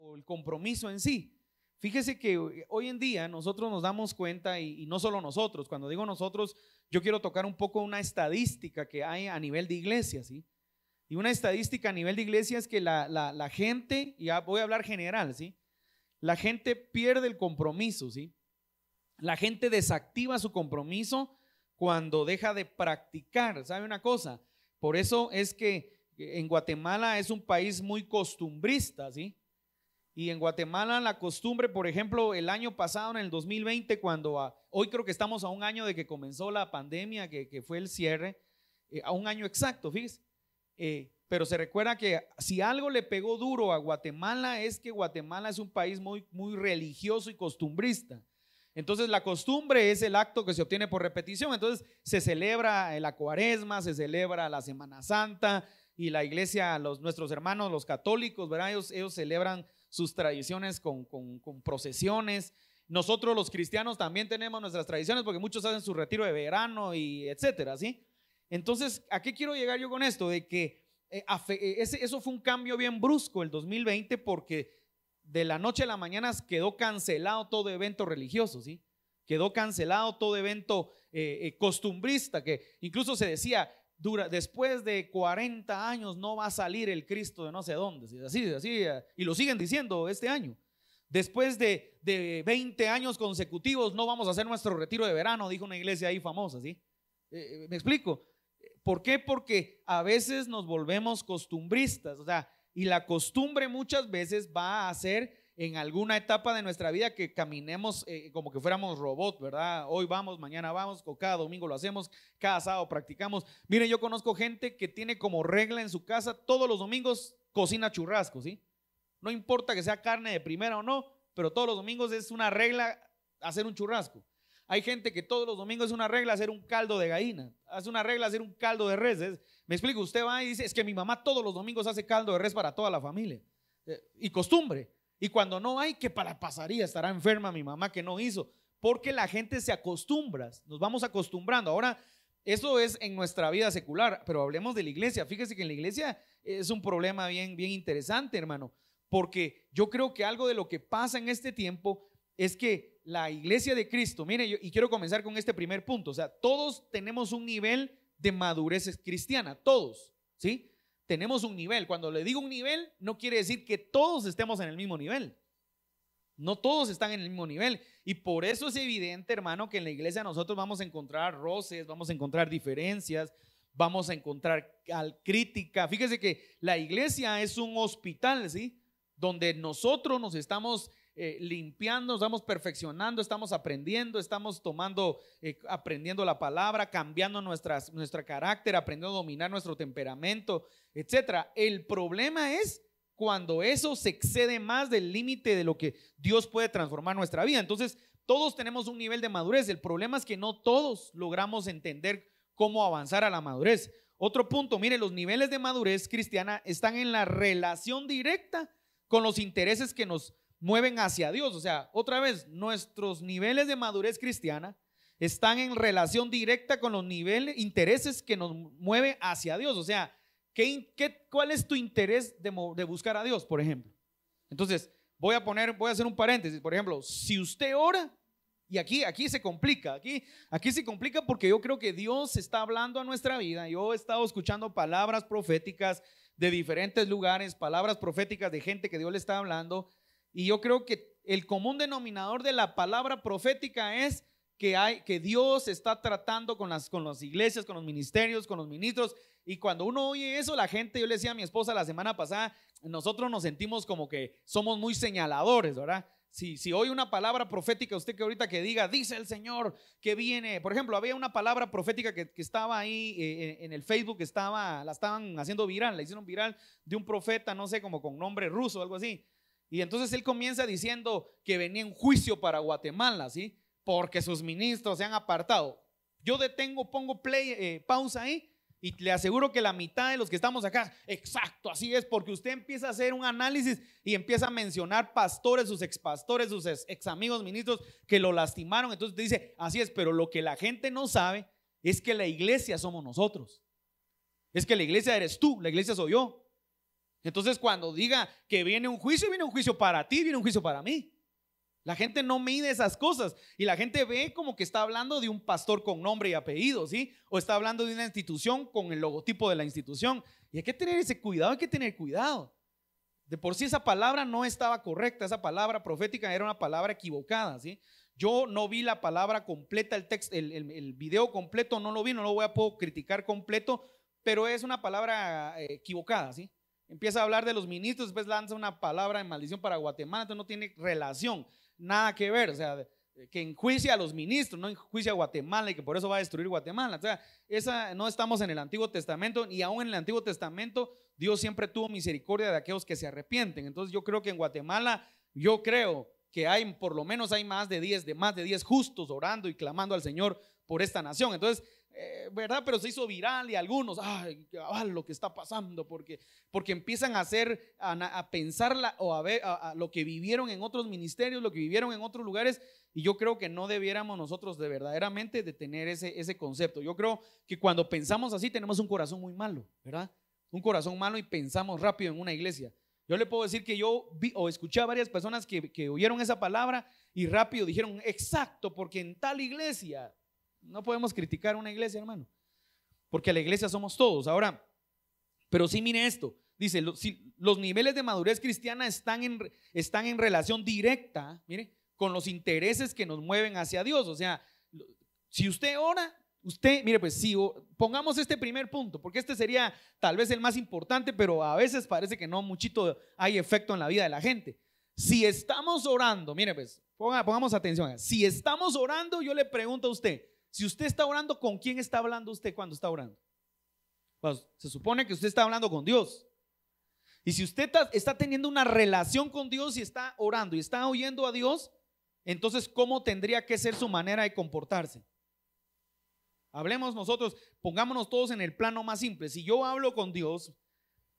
o el compromiso en sí. Fíjese que hoy en día nosotros nos damos cuenta, y no solo nosotros, cuando digo nosotros, yo quiero tocar un poco una estadística que hay a nivel de iglesia, ¿sí? Y una estadística a nivel de iglesia es que la gente, ya voy a hablar general, ¿sí? La gente pierde el compromiso, ¿sí? La gente desactiva su compromiso cuando deja de practicar. ¿Sabe una cosa? Por eso es que en Guatemala es un país muy costumbrista, ¿sí? Y en Guatemala la costumbre, por ejemplo, el año pasado, en el 2020, hoy creo que estamos a un año de que comenzó la pandemia, que fue el cierre, a un año exacto, fíjese. Pero se recuerda que si algo le pegó duro a Guatemala es que Guatemala es un país muy, muy religioso y costumbrista. Entonces la costumbre es el acto que se obtiene por repetición. Entonces se celebra la Cuaresma, se celebra la Semana Santa, y la iglesia, nuestros hermanos, los católicos, ¿verdad? Ellos celebran sus tradiciones con procesiones. Nosotros los cristianos también tenemos nuestras tradiciones, porque muchos hacen su retiro de verano y etcétera, ¿sí? Entonces, ¿a qué quiero llegar yo con esto? De que eso fue un cambio bien brusco el 2020, porque de la noche a la mañana quedó cancelado todo evento religioso, ¿sí? Quedó cancelado todo evento costumbrista, que incluso se decía, después de 40 años no va a salir el Cristo de no sé dónde, así, y lo siguen diciendo este año. Después de 20 años consecutivos no vamos a hacer nuestro retiro de verano, dijo una iglesia ahí famosa, ¿sí? ¿Me explico? ¿Por qué? Porque a veces nos volvemos costumbristas, o sea, y la costumbre muchas veces va a hacer en alguna etapa de nuestra vida que caminemos como que fuéramos robots, ¿verdad? Hoy vamos, mañana vamos, cada domingo lo hacemos, cada sábado practicamos. Miren, yo conozco gente que tiene como regla en su casa todos los domingos cocina churrasco, ¿sí? No importa que sea carne de primera o no, pero todos los domingos es una regla hacer un churrasco. Hay gente que todos los domingos es una regla hacer un caldo de gallina, hace una regla hacer un caldo de res. Me explico, usted va y dice, es que mi mamá todos los domingos hace caldo de res para toda la familia, y costumbre. Y cuando no hay, ¿qué pasaría? Estará enferma mi mamá que no hizo, porque la gente se acostumbra, nos vamos acostumbrando. Ahora, eso es en nuestra vida secular, pero hablemos de la iglesia. Fíjese que en la iglesia es un problema bien, bien interesante, hermano, porque yo creo que algo de lo que pasa en este tiempo es que la iglesia de Cristo, mire, y quiero comenzar con este primer punto, o sea, todos tenemos un nivel de madurez cristiana, todos, ¿sí? Tenemos un nivel. Cuando le digo un nivel, no quiere decir que todos estemos en el mismo nivel. No todos están en el mismo nivel. Y por eso es evidente, hermano, que en la iglesia nosotros vamos a encontrar roces, vamos a encontrar diferencias, vamos a encontrar crítica. Fíjese que la iglesia es un hospital, ¿sí? Donde nosotros nos estamos limpiando, nos estamos perfeccionando, estamos aprendiendo, estamos aprendiendo la palabra, cambiando nuestro carácter, aprendiendo a dominar nuestro temperamento, etcétera. El problema es cuando eso se excede más del límite de lo que Dios puede transformar nuestra vida. Entonces, todos tenemos un nivel de madurez. El problema es que no todos logramos entender cómo avanzar a la madurez. Otro punto, mire, los niveles de madurez cristiana están en la relación directa con los intereses que nos mueven hacia Dios. O sea, otra vez, nuestros niveles de madurez cristiana están en relación directa con los intereses que nos mueven hacia Dios. O sea, ¿cuál es tu interés de buscar a Dios, por ejemplo? Entonces, voy a hacer un paréntesis. Por ejemplo, si usted ora, y aquí se complica, aquí se complica porque yo creo que Dios está hablando a nuestra vida. Yo he estado escuchando palabras proféticas de diferentes lugares, palabras proféticas de gente que Dios le está hablando, y yo creo que el común denominador de la palabra profética es que Dios está tratando con las iglesias, con los ministerios, con los ministros. Y cuando uno oye eso, la gente, yo le decía a mi esposa la semana pasada, nosotros nos sentimos como que somos muy señaladores, ¿verdad? Si oye una palabra profética, usted que ahorita que diga, dice el Señor que viene. Por ejemplo, había una palabra profética que estaba ahí en el Facebook, la estaban haciendo viral, la hicieron viral, de un profeta, no sé, como con nombre ruso o algo así. Y entonces él comienza diciendo que venía un juicio para Guatemala, ¿sí? Porque sus ministros se han apartado. Yo pongo pausa ahí, y le aseguro que la mitad de los que estamos acá, exacto, así es, porque usted empieza a hacer un análisis y empieza a mencionar pastores, sus expastores, sus ex amigos ministros que lo lastimaron. Entonces te dice, así es, pero lo que la gente no sabe es que la iglesia somos nosotros. Es que la iglesia eres tú, la iglesia soy yo. Entonces cuando diga que viene un juicio para ti, viene un juicio para mí. La gente no mide esas cosas y la gente ve como que está hablando de un pastor con nombre y apellido, ¿sí? O está hablando de una institución con el logotipo de la institución. Y hay que tener ese cuidado, hay que tener cuidado. De por sí esa palabra no estaba correcta, esa palabra profética era una palabra equivocada, ¿sí? Yo no vi la palabra completa, el texto, el video completo no lo vi, no lo puedo criticar completo, pero es una palabra equivocada, ¿sí? Empieza a hablar de los ministros, después lanza una palabra de maldición para Guatemala, entonces no tiene relación, nada que ver, o sea, que enjuicia a los ministros, no enjuicia a Guatemala y que por eso va a destruir Guatemala. O sea, no estamos en el Antiguo Testamento, y aún en el Antiguo Testamento Dios siempre tuvo misericordia de aquellos que se arrepienten. Entonces yo creo que en Guatemala, yo creo que hay, por lo menos hay más de 10 justos orando y clamando al Señor por esta nación. Entonces, ¿verdad? Pero se hizo viral y algunos, ay, lo que está pasando, porque empiezan a hacer, a pensar o a ver a lo que vivieron en otros ministerios, lo que vivieron en otros lugares, y yo creo que no debiéramos nosotros de verdaderamente de tener ese concepto. Yo creo que cuando pensamos así tenemos un corazón muy malo, ¿verdad? Un corazón malo y pensamos rápido en una iglesia. Yo le puedo decir que yo vi o escuché a varias personas que oyeron esa palabra y rápido dijeron, exacto, porque en tal iglesia. No podemos criticar una iglesia, hermano, porque la iglesia somos todos. Ahora, pero sí, mire esto, dice, los niveles de madurez cristiana están en relación directa, mire, con los intereses que nos mueven hacia Dios. O sea, si usted ora, mire, pues si pongamos este primer punto, porque este sería tal vez el más importante, pero a veces parece que no muchito hay efecto en la vida de la gente. Si estamos orando, mire, pues pongamos atención, si estamos orando, yo le pregunto a usted, si usted está orando, ¿con quién está hablando usted cuando está orando? Pues, se supone que usted está hablando con Dios. Y si usted está teniendo una relación con Dios y está orando y está oyendo a Dios, entonces ¿cómo tendría que ser su manera de comportarse? Hablemos nosotros, pongámonos todos en el plano más simple. Si yo hablo con Dios,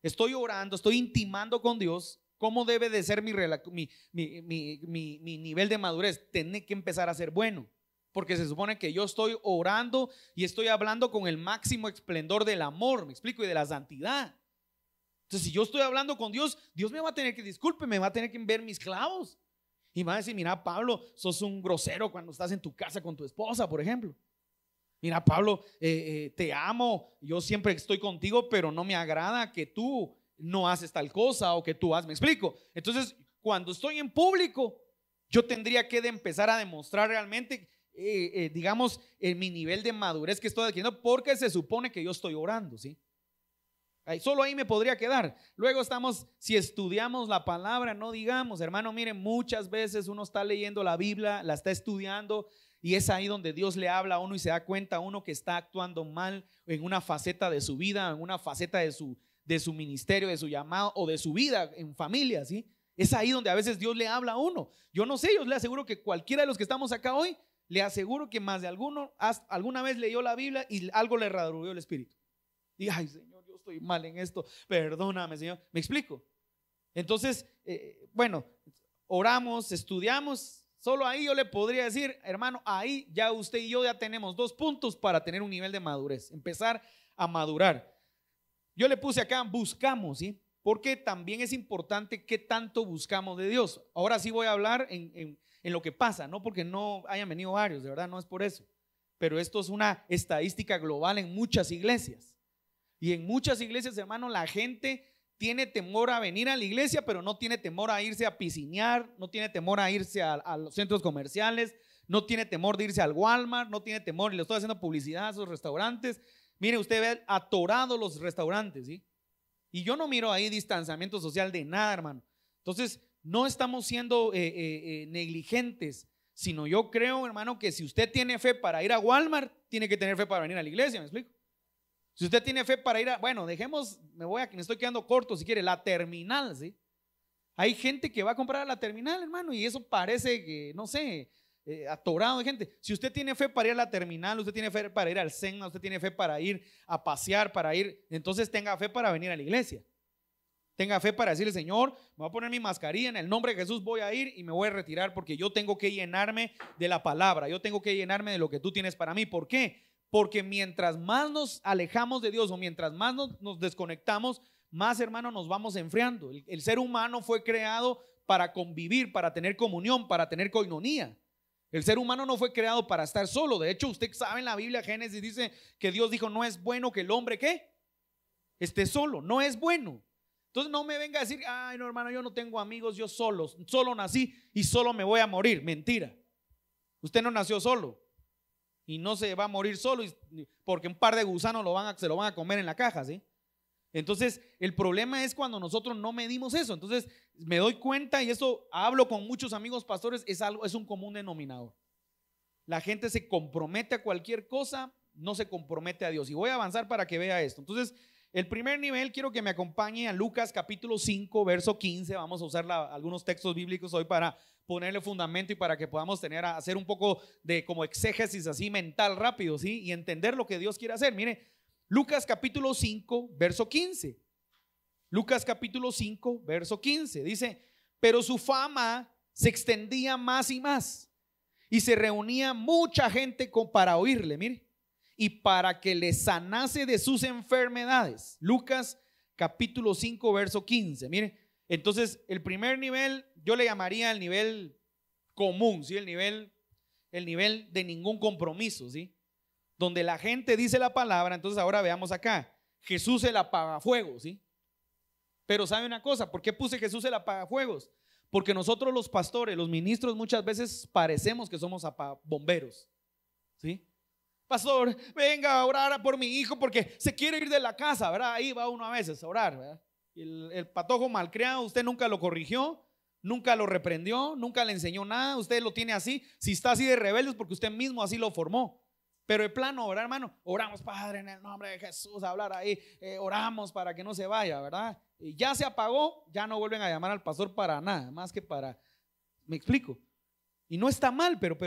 estoy orando, estoy intimando con Dios, ¿cómo debe de ser mi nivel de madurez? Tiene que empezar a ser bueno. Porque se supone que yo estoy orando y estoy hablando con el máximo esplendor del amor, me explico, y de la santidad. Entonces, si yo estoy hablando con Dios, Dios me va a tener que, me va a tener que ver mis clavos. Y me va a decir, mira, Pablo, sos un grosero cuando estás en tu casa con tu esposa, por ejemplo. Mira, Pablo, te amo, yo siempre estoy contigo, pero no me agrada que tú no haces tal cosa o que tú haces, me explico. Entonces, cuando estoy en público, yo tendría que empezar a demostrar realmente digamos, en mi nivel de madurez que estoy adquiriendo, porque se supone que yo estoy orando, ¿sí? Solo ahí me podría quedar. Luego si estudiamos la palabra, no digamos, hermano, miren, muchas veces uno está leyendo la Biblia, la está estudiando, y es ahí donde Dios le habla a uno y se da cuenta a uno que está actuando mal en una faceta de su vida, en una faceta de su ministerio, de su llamado o de su vida en familia, ¿sí? Es ahí donde a veces Dios le habla a uno. Yo no sé, yo le aseguro que cualquiera de los que estamos acá hoy, le aseguro que más de alguno alguna vez leyó la Biblia y algo le radrubió el espíritu. Y ay, Señor, yo estoy mal en esto, perdóname, Señor. ¿Me explico? Entonces, bueno, oramos, estudiamos. Solo ahí yo le podría decir, hermano, ahí ya usted y yo ya tenemos 2 puntos para tener un nivel de madurez, empezar a madurar. Yo le puse acá, buscamos, ¿sí? Porque también es importante qué tanto buscamos de Dios. Ahora sí voy a hablar en lo que pasa, no porque no hayan venido varios, de verdad no es por eso, pero esto es una estadística global en muchas iglesias. Y en muchas iglesias, hermano, la gente tiene temor a venir a la iglesia, pero no tiene temor a irse a piscinear, no tiene temor a irse a los centros comerciales, no tiene temor de irse al Walmart, no tiene temor, y le estoy haciendo publicidad a esos restaurantes. Mire, usted ve atorados los restaurantes, ¿sí? Y yo no miro ahí distanciamiento social de nada, hermano. Entonces, no estamos siendo negligentes, sino yo creo, hermano, que si usted tiene fe para ir a Walmart, tiene que tener fe para venir a la iglesia, ¿me explico? Si usted tiene fe para ir bueno, dejemos, me estoy quedando corto si quiere, la terminal, ¿sí? Hay gente que va a comprar a la terminal, hermano, y eso parece que, no sé, atorado de gente. Si usted tiene fe para ir a la terminal, usted tiene fe para ir al Sena, usted tiene fe para ir a pasear, entonces tenga fe para venir a la iglesia. Tenga fe para decirle, Señor, me voy a poner mi mascarilla, en el nombre de Jesús voy a ir y me voy a retirar porque yo tengo que llenarme de la palabra, yo tengo que llenarme de lo que tú tienes para mí. ¿Por qué? Porque mientras más nos alejamos de Dios o mientras más nos desconectamos, más, hermano, nos vamos enfriando. El ser humano fue creado para convivir, para tener comunión, para tener coinonía. El ser humano no fue creado para estar solo. De hecho, usted sabe, en la Biblia, Génesis dice que Dios dijo: no es bueno que el hombre, ¿qué?, esté solo. No es bueno. Entonces no me venga a decir: ay, no, hermano, yo no tengo amigos, yo solo nací y solo me voy a morir. Mentira. Usted no nació solo y no se va a morir solo porque un par de gusanos se lo van a comer en la caja, ¿sí? Entonces el problema es cuando nosotros no medimos eso. Entonces me doy cuenta, y esto hablo con muchos amigos pastores, es un común denominador. La gente se compromete a cualquier cosa, no se compromete a Dios. Y voy a avanzar para que vea esto. Entonces, el primer nivel, quiero que me acompañe a Lucas capítulo 5, verso 15. Vamos a usar algunos textos bíblicos hoy para ponerle fundamento y para que podamos hacer un poco de como exégesis así mental rápido, ¿sí? Y entender lo que Dios quiere hacer. Mire, Lucas capítulo 5, verso 15. Lucas capítulo 5, verso 15. Dice: pero su fama se extendía más y más, y se reunía mucha gente para oírle, mire, y para que le sanase de sus enfermedades. Lucas capítulo 5, verso 15. Mire, entonces el primer nivel yo le llamaría el nivel común, ¿sí? El nivel de ningún compromiso, ¿sí? Donde la gente dice la palabra. Entonces ahora veamos acá: Jesús el apagafuegos, ¿sí? Pero ¿sabe una cosa? ¿Por qué puse Jesús el apagafuegos? Porque nosotros los pastores, los ministros, muchas veces parecemos que somos bomberos, ¿sí? Pastor, venga a orar por mi hijo porque se quiere ir de la casa, ¿verdad? Ahí va uno a veces a orar, ¿verdad? El patojo malcriado, usted nunca lo corrigió, nunca lo reprendió, nunca le enseñó nada. Usted lo tiene así. Si está así de rebelde es porque usted mismo así lo formó. Pero el plano, orar, hermano, oramos, Padre, en el nombre de Jesús, a hablar ahí, oramos para que no se vaya, ¿verdad? Y ya se apagó, ya no vuelven a llamar al pastor para nada, más que para, ¿me explico? Y no está mal, pero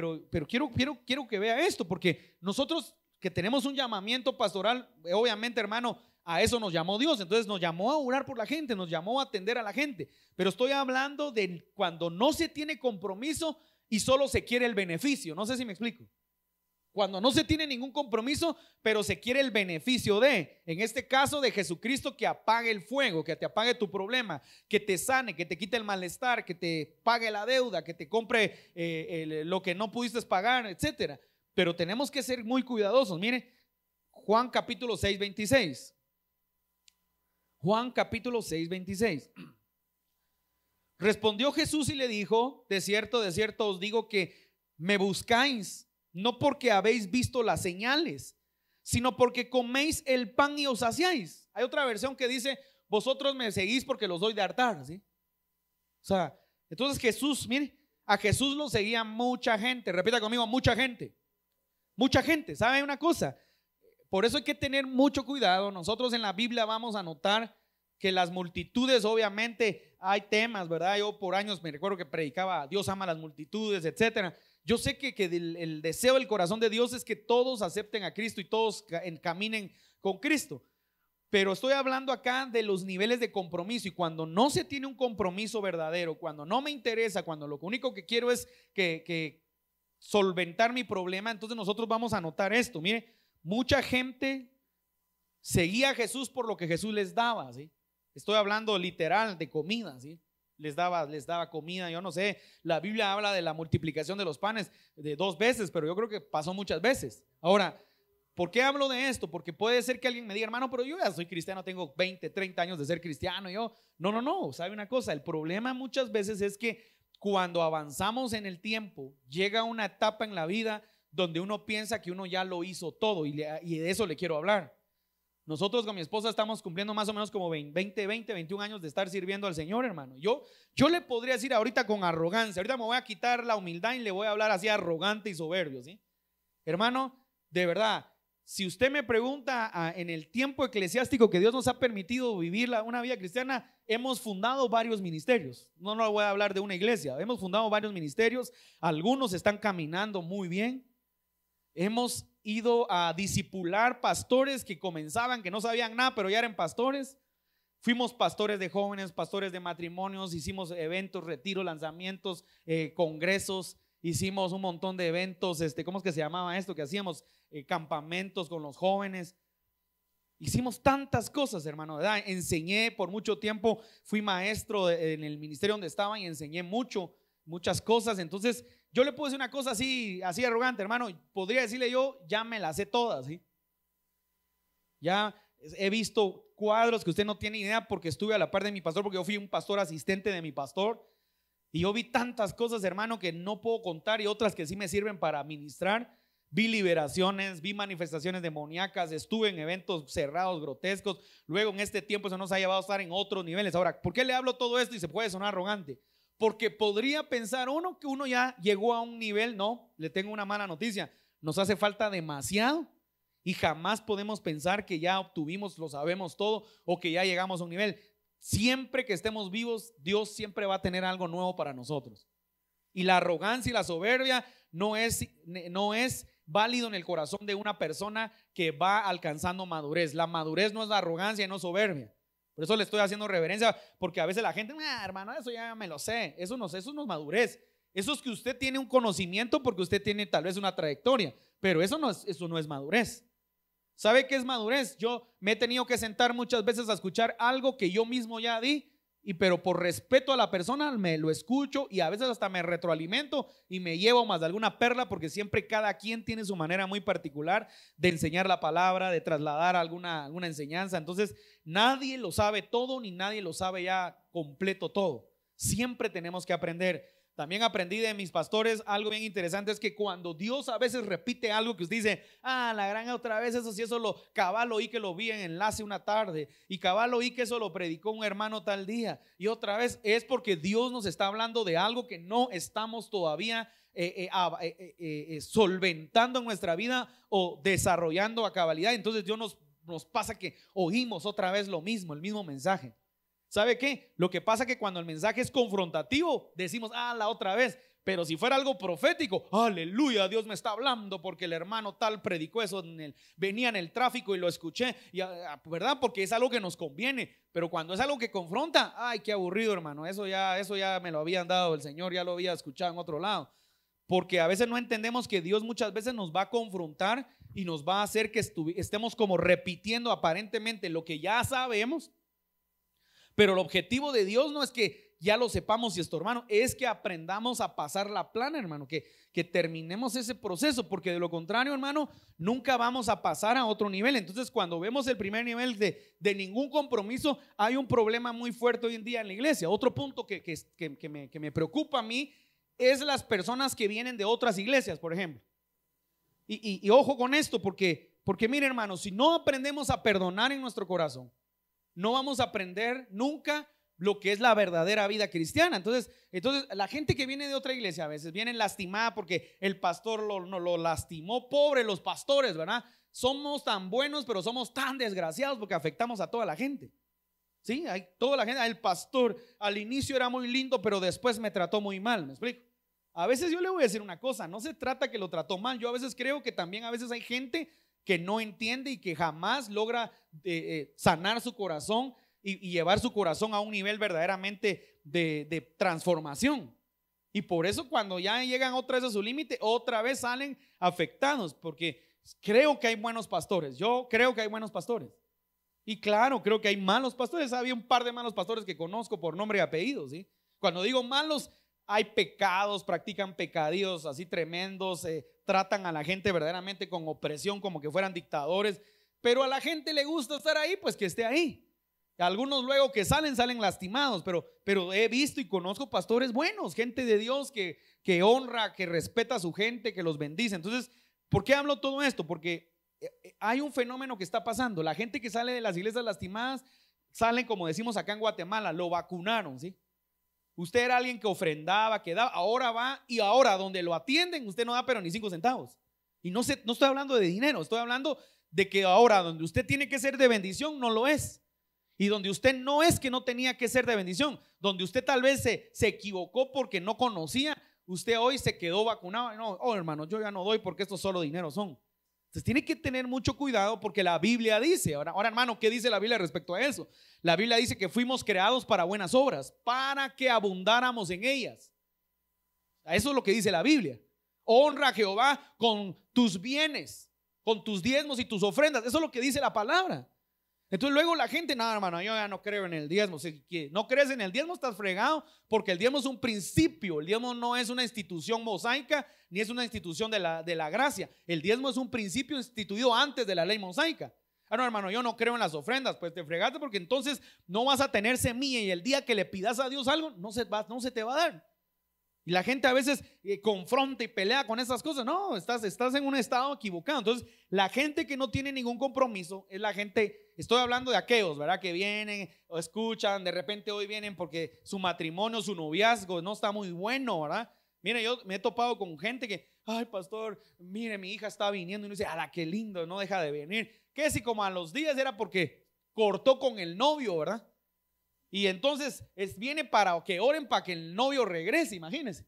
quiero que vea esto, porque nosotros que tenemos un llamamiento pastoral, obviamente, hermano, a eso nos llamó Dios. Entonces nos llamó a orar por la gente, nos llamó a atender a la gente. Pero estoy hablando de cuando no se tiene compromiso y solo se quiere el beneficio. No sé si me explico. Cuando no se tiene ningún compromiso, pero se quiere el beneficio en este caso, de Jesucristo, que apague el fuego, que te apague tu problema, que te sane, que te quite el malestar, que te pague la deuda, que te compre lo que no pudiste pagar, etcétera. Pero tenemos que ser muy cuidadosos. Mire, Juan capítulo 6, 26. Juan capítulo 6, 26. Respondió Jesús y le dijo: de cierto os digo que me buscáis, no porque habéis visto las señales, sino porque coméis el pan y os saciáis. Hay otra versión que dice: vosotros me seguís porque los doy de hartar, ¿sí? O sea, entonces Jesús, mire, a Jesús lo seguía mucha gente. Repita conmigo: mucha gente. Mucha gente. ¿Sabe una cosa? Por eso hay que tener mucho cuidado. Nosotros en la Biblia vamos a notar que las multitudes, obviamente hay temas, ¿verdad? Yo por años me recuerdo que predicaba: Dios ama a las multitudes, etcétera. Yo sé que el deseo del corazón de Dios es que todos acepten a Cristo y todos caminen con Cristo. Pero estoy hablando acá de los niveles de compromiso. Y cuando no se tiene un compromiso verdadero, cuando no me interesa, cuando lo único que quiero es que solventar mi problema, entonces nosotros vamos a notar esto. Mire, mucha gente seguía a Jesús por lo que Jesús les daba, ¿sí? Estoy hablando literal de comida, ¿sí? Les daba comida. Yo no sé, la Biblia habla de la multiplicación de los panes de 2 veces, pero yo creo que pasó muchas veces. Ahora, ¿por qué hablo de esto? Porque puede ser que alguien me diga: hermano, pero yo ya soy cristiano, tengo 20, 30 años de ser cristiano. No, ¿sabe una cosa? El problema muchas veces es que cuando avanzamos en el tiempo, llega una etapa en la vida donde uno piensa que uno ya lo hizo todo, y de eso le quiero hablar. Nosotros con mi esposa estamos cumpliendo más o menos como 21 años de estar sirviendo al Señor, hermano. Yo le podría decir ahorita con arrogancia, ahorita me voy a quitar la humildad y le voy a hablar así arrogante y soberbio, ¿sí? Hermano, de verdad, si usted me pregunta, en el tiempo eclesiástico que Dios nos ha permitido vivir una vida cristiana, hemos fundado varios ministerios. No voy a hablar de una iglesia, hemos fundado varios ministerios. Algunos están caminando muy bien. Hemos ido a discipular pastores que comenzaban, que no sabían nada, pero ya eran pastores. Fuimos pastores de jóvenes, pastores de matrimonios, hicimos eventos, retiros, lanzamientos, congresos, hicimos un montón de eventos, ¿cómo es que se llamaba esto? Que hacíamos campamentos con los jóvenes. Hicimos tantas cosas, hermano, ¿verdad? Enseñé por mucho tiempo, fui maestro en el ministerio donde estaba y enseñé muchas cosas. Entonces, yo le puedo decir una cosa así arrogante, hermano. Podría decirle yo, ya me las sé todas, ¿sí? Ya he visto cuadros que usted no tiene idea porque estuve a la par de mi pastor, porque yo fui un pastor asistente de mi pastor. Y yo vi tantas cosas, hermano, que no puedo contar y otras que sí me sirven para ministrar. Vi liberaciones, vi manifestaciones demoníacas, estuve en eventos cerrados, grotescos. Luego en este tiempo eso nos ha llevado a estar en otros niveles. Ahora, ¿por qué le hablo todo esto y se puede sonar arrogante? Porque podría pensar uno que uno ya llegó a un nivel. No, le tengo una mala noticia. Nos hace falta demasiado y jamás podemos pensar que ya obtuvimos, lo sabemos todo o que ya llegamos a un nivel. Siempre que estemos vivos, Dios siempre va a tener algo nuevo para nosotros. Y la arrogancia y la soberbia no es válido en el corazón de una persona que va alcanzando madurez. La madurez no es la arrogancia y no soberbia. Por eso le estoy haciendo reverencia, porque a veces la gente, hermano, eso ya me lo sé. Eso no es madurez. Eso es que usted tiene un conocimiento porque usted tiene tal vez una trayectoria, pero eso no es madurez. ¿Sabe qué es madurez? Yo me he tenido que sentar muchas veces a escuchar algo que yo mismo ya di, pero por respeto a la persona me lo escucho y a veces hasta me retroalimento y me llevo más de alguna perla, porque siempre cada quien tiene su manera muy particular de enseñar la palabra, de trasladar alguna enseñanza. Entonces nadie lo sabe todo ni nadie lo sabe ya completo todo. Siempre tenemos que aprender. También aprendí de mis pastores algo bien interesante, es que cuando Dios a veces repite algo que usted dice, la gran otra vez eso sí, eso lo cabal oí que lo vi en enlace una tarde y cabal oí que eso lo predicó un hermano tal día, y otra vez es porque Dios nos está hablando de algo que no estamos todavía solventando en nuestra vida o desarrollando a cabalidad. Entonces Dios nos pasa que oímos otra vez lo mismo, el mismo mensaje. ¿Sabe qué? Lo que pasa es que cuando el mensaje es confrontativo, decimos, la otra vez. Pero si fuera algo profético, aleluya, Dios me está hablando porque el hermano tal predicó eso, venía en el tráfico y lo escuché, ¿verdad? Porque es algo que nos conviene. Pero cuando es algo que confronta, qué aburrido, hermano. Eso ya me lo habían dado el Señor, ya lo había escuchado en otro lado. Porque a veces no entendemos que Dios muchas veces nos va a confrontar y nos va a hacer que estemos como repitiendo aparentemente lo que ya sabemos. Pero el objetivo de Dios no es que ya lo sepamos y esto, hermano, es que aprendamos a pasar la plana, hermano, que terminemos ese proceso, porque de lo contrario, hermano, nunca vamos a pasar a otro nivel. Entonces, cuando vemos el primer nivel de ningún compromiso, hay un problema muy fuerte hoy en día en la iglesia. Otro punto que me preocupa a mí es las personas que vienen de otras iglesias, por ejemplo. Y ojo con esto, porque mire, hermano, si no aprendemos a perdonar en nuestro corazón, no vamos a aprender nunca lo que es la verdadera vida cristiana. Entonces la gente que viene de otra iglesia a veces viene lastimada porque el pastor lo lastimó. Pobre los pastores, ¿verdad? Somos tan buenos, pero somos tan desgraciados porque afectamos a toda la gente. Sí, hay toda la gente. El pastor al inicio era muy lindo, pero después me trató muy mal. ¿Me explico? A veces yo le voy a decir una cosa, no se trata que lo trató mal. Yo a veces creo que también a veces hay gente que no entiende y que jamás logra sanar su corazón y llevar su corazón a un nivel verdaderamente de transformación. Y por eso cuando ya llegan otra vez a su límite, otra vez salen afectados, porque creo que hay buenos pastores. Yo creo que hay buenos pastores. Y claro, creo que hay malos pastores. Había un par de malos pastores que conozco por nombre y apellido, ¿sí? Cuando digo malos, hay pecados, practican pecadillos así tremendos, tratan a la gente verdaderamente con opresión como que fueran dictadores, pero a la gente le gusta estar ahí, pues que esté ahí. Algunos luego que salen lastimados, pero he visto y conozco pastores buenos, gente de Dios que honra, que respeta a su gente, que los bendice. Entonces, ¿por qué hablo todo esto? Porque hay un fenómeno que está pasando. La gente que sale de las iglesias lastimadas, salen como decimos acá en Guatemala, lo vacunaron, ¿sí? Usted era alguien que ofrendaba, que daba, ahora va y ahora donde lo atienden usted no da pero ni 5 centavos. Y no estoy hablando de dinero, estoy hablando de que ahora donde usted tiene que ser de bendición no lo es. Y donde usted no es que no tenía que ser de bendición, donde usted tal vez se equivocó porque no conocía, usted hoy se quedó vacunado. No, hermano, yo ya no doy porque estos solo dinero son. Entonces tiene que tener mucho cuidado porque la Biblia dice, ahora hermano, ¿qué dice la Biblia respecto a eso? La Biblia dice que fuimos creados para buenas obras, para que abundáramos en ellas. Eso es lo que dice la Biblia. Honra a Jehová con tus bienes, con tus diezmos y tus ofrendas. Eso es lo que dice la palabra. Entonces luego la gente, no, hermano, yo ya no creo en el diezmo. Si no crees en el diezmo, estás fregado, porque el diezmo es un principio. El diezmo no es una institución mosaica, ni es una institución de la gracia. El diezmo es un principio instituido antes de la ley mosaica. Ah, no, hermano, yo no creo en las ofrendas. Pues te fregaste, porque entonces no vas a tener semilla, y el día que le pidas a Dios algo, no se te va a dar. Y la gente a veces confronta y pelea con esas cosas. No, estás en un estado equivocado. Entonces, la gente que no tiene ningún compromiso es la gente, estoy hablando de aquellos, ¿verdad? Que vienen o escuchan, de repente hoy vienen porque su matrimonio, su noviazgo no está muy bueno, ¿verdad? Mire, yo me he topado con gente que, ay, pastor, mire, mi hija está viniendo, y uno dice, ala, qué lindo, no deja de venir. Que si como a los días era porque cortó con el novio, ¿verdad? Y entonces viene para que oren para que el novio regrese. Imagínense,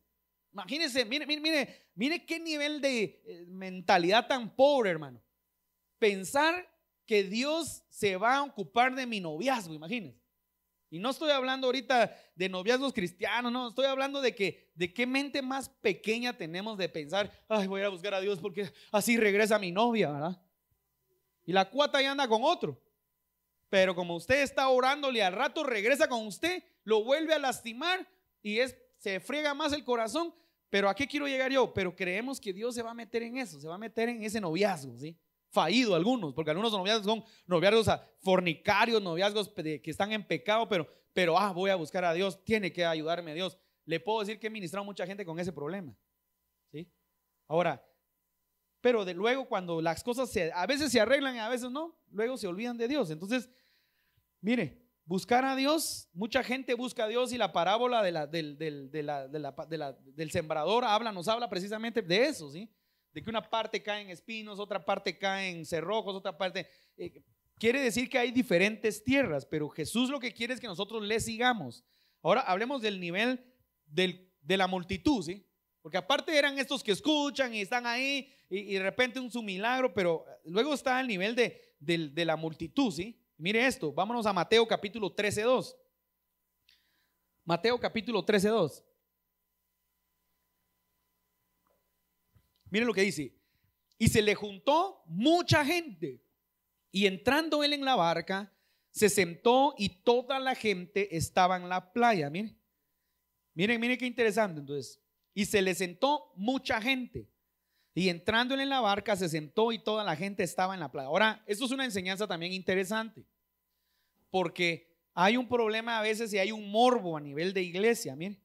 mire qué nivel de mentalidad tan pobre, hermano. Pensar que Dios se va a ocupar de mi noviazgo, imagínense. Y no estoy hablando ahorita de noviazgos cristianos, no, estoy hablando de qué mente más pequeña tenemos de pensar, ay, voy a ir a buscar a Dios porque así regresa mi novia, ¿verdad? Y la cuata ya anda con otro. Pero como usted está orándole, al rato regresa con usted, lo vuelve a lastimar y se friega más el corazón. Pero ¿a qué quiero llegar yo? Pero creemos que Dios se va a meter en eso, se va a meter en ese noviazgo, ¿sí? Fallido algunos, porque algunos noviazgos son noviazgos fornicarios, noviazgos que están en pecado, pero voy a buscar a Dios, tiene que ayudarme a Dios. Le puedo decir que he ministrado a mucha gente con ese problema, ¿sí? Ahora, pero luego cuando las cosas a veces se arreglan y a veces no, luego se olvidan de Dios. Entonces, mire, buscar a Dios, mucha gente busca a Dios, y la parábola del sembrador nos habla precisamente de eso, ¿sí? De que una parte cae en espinos, otra parte cae en cerrojos, otra parte quiere decir que hay diferentes tierras, pero Jesús lo que quiere es que nosotros le sigamos. Ahora hablemos del nivel de la multitud, ¿sí? Porque aparte eran estos que escuchan y están ahí y de repente su milagro, pero luego está el nivel de la multitud, ¿sí? Mire esto, vámonos a Mateo capítulo 13:2. Mateo capítulo 13:2. Mire lo que dice. Y se le juntó mucha gente, y entrando él en la barca, se sentó, y toda la gente estaba en la playa. Miren qué interesante. Entonces, y se le sentó mucha gente, y entrando él en la barca, se sentó, y toda la gente estaba en la playa. Ahora, esto es una enseñanza también interesante, porque hay un problema a veces y hay un morbo a nivel de iglesia, miren.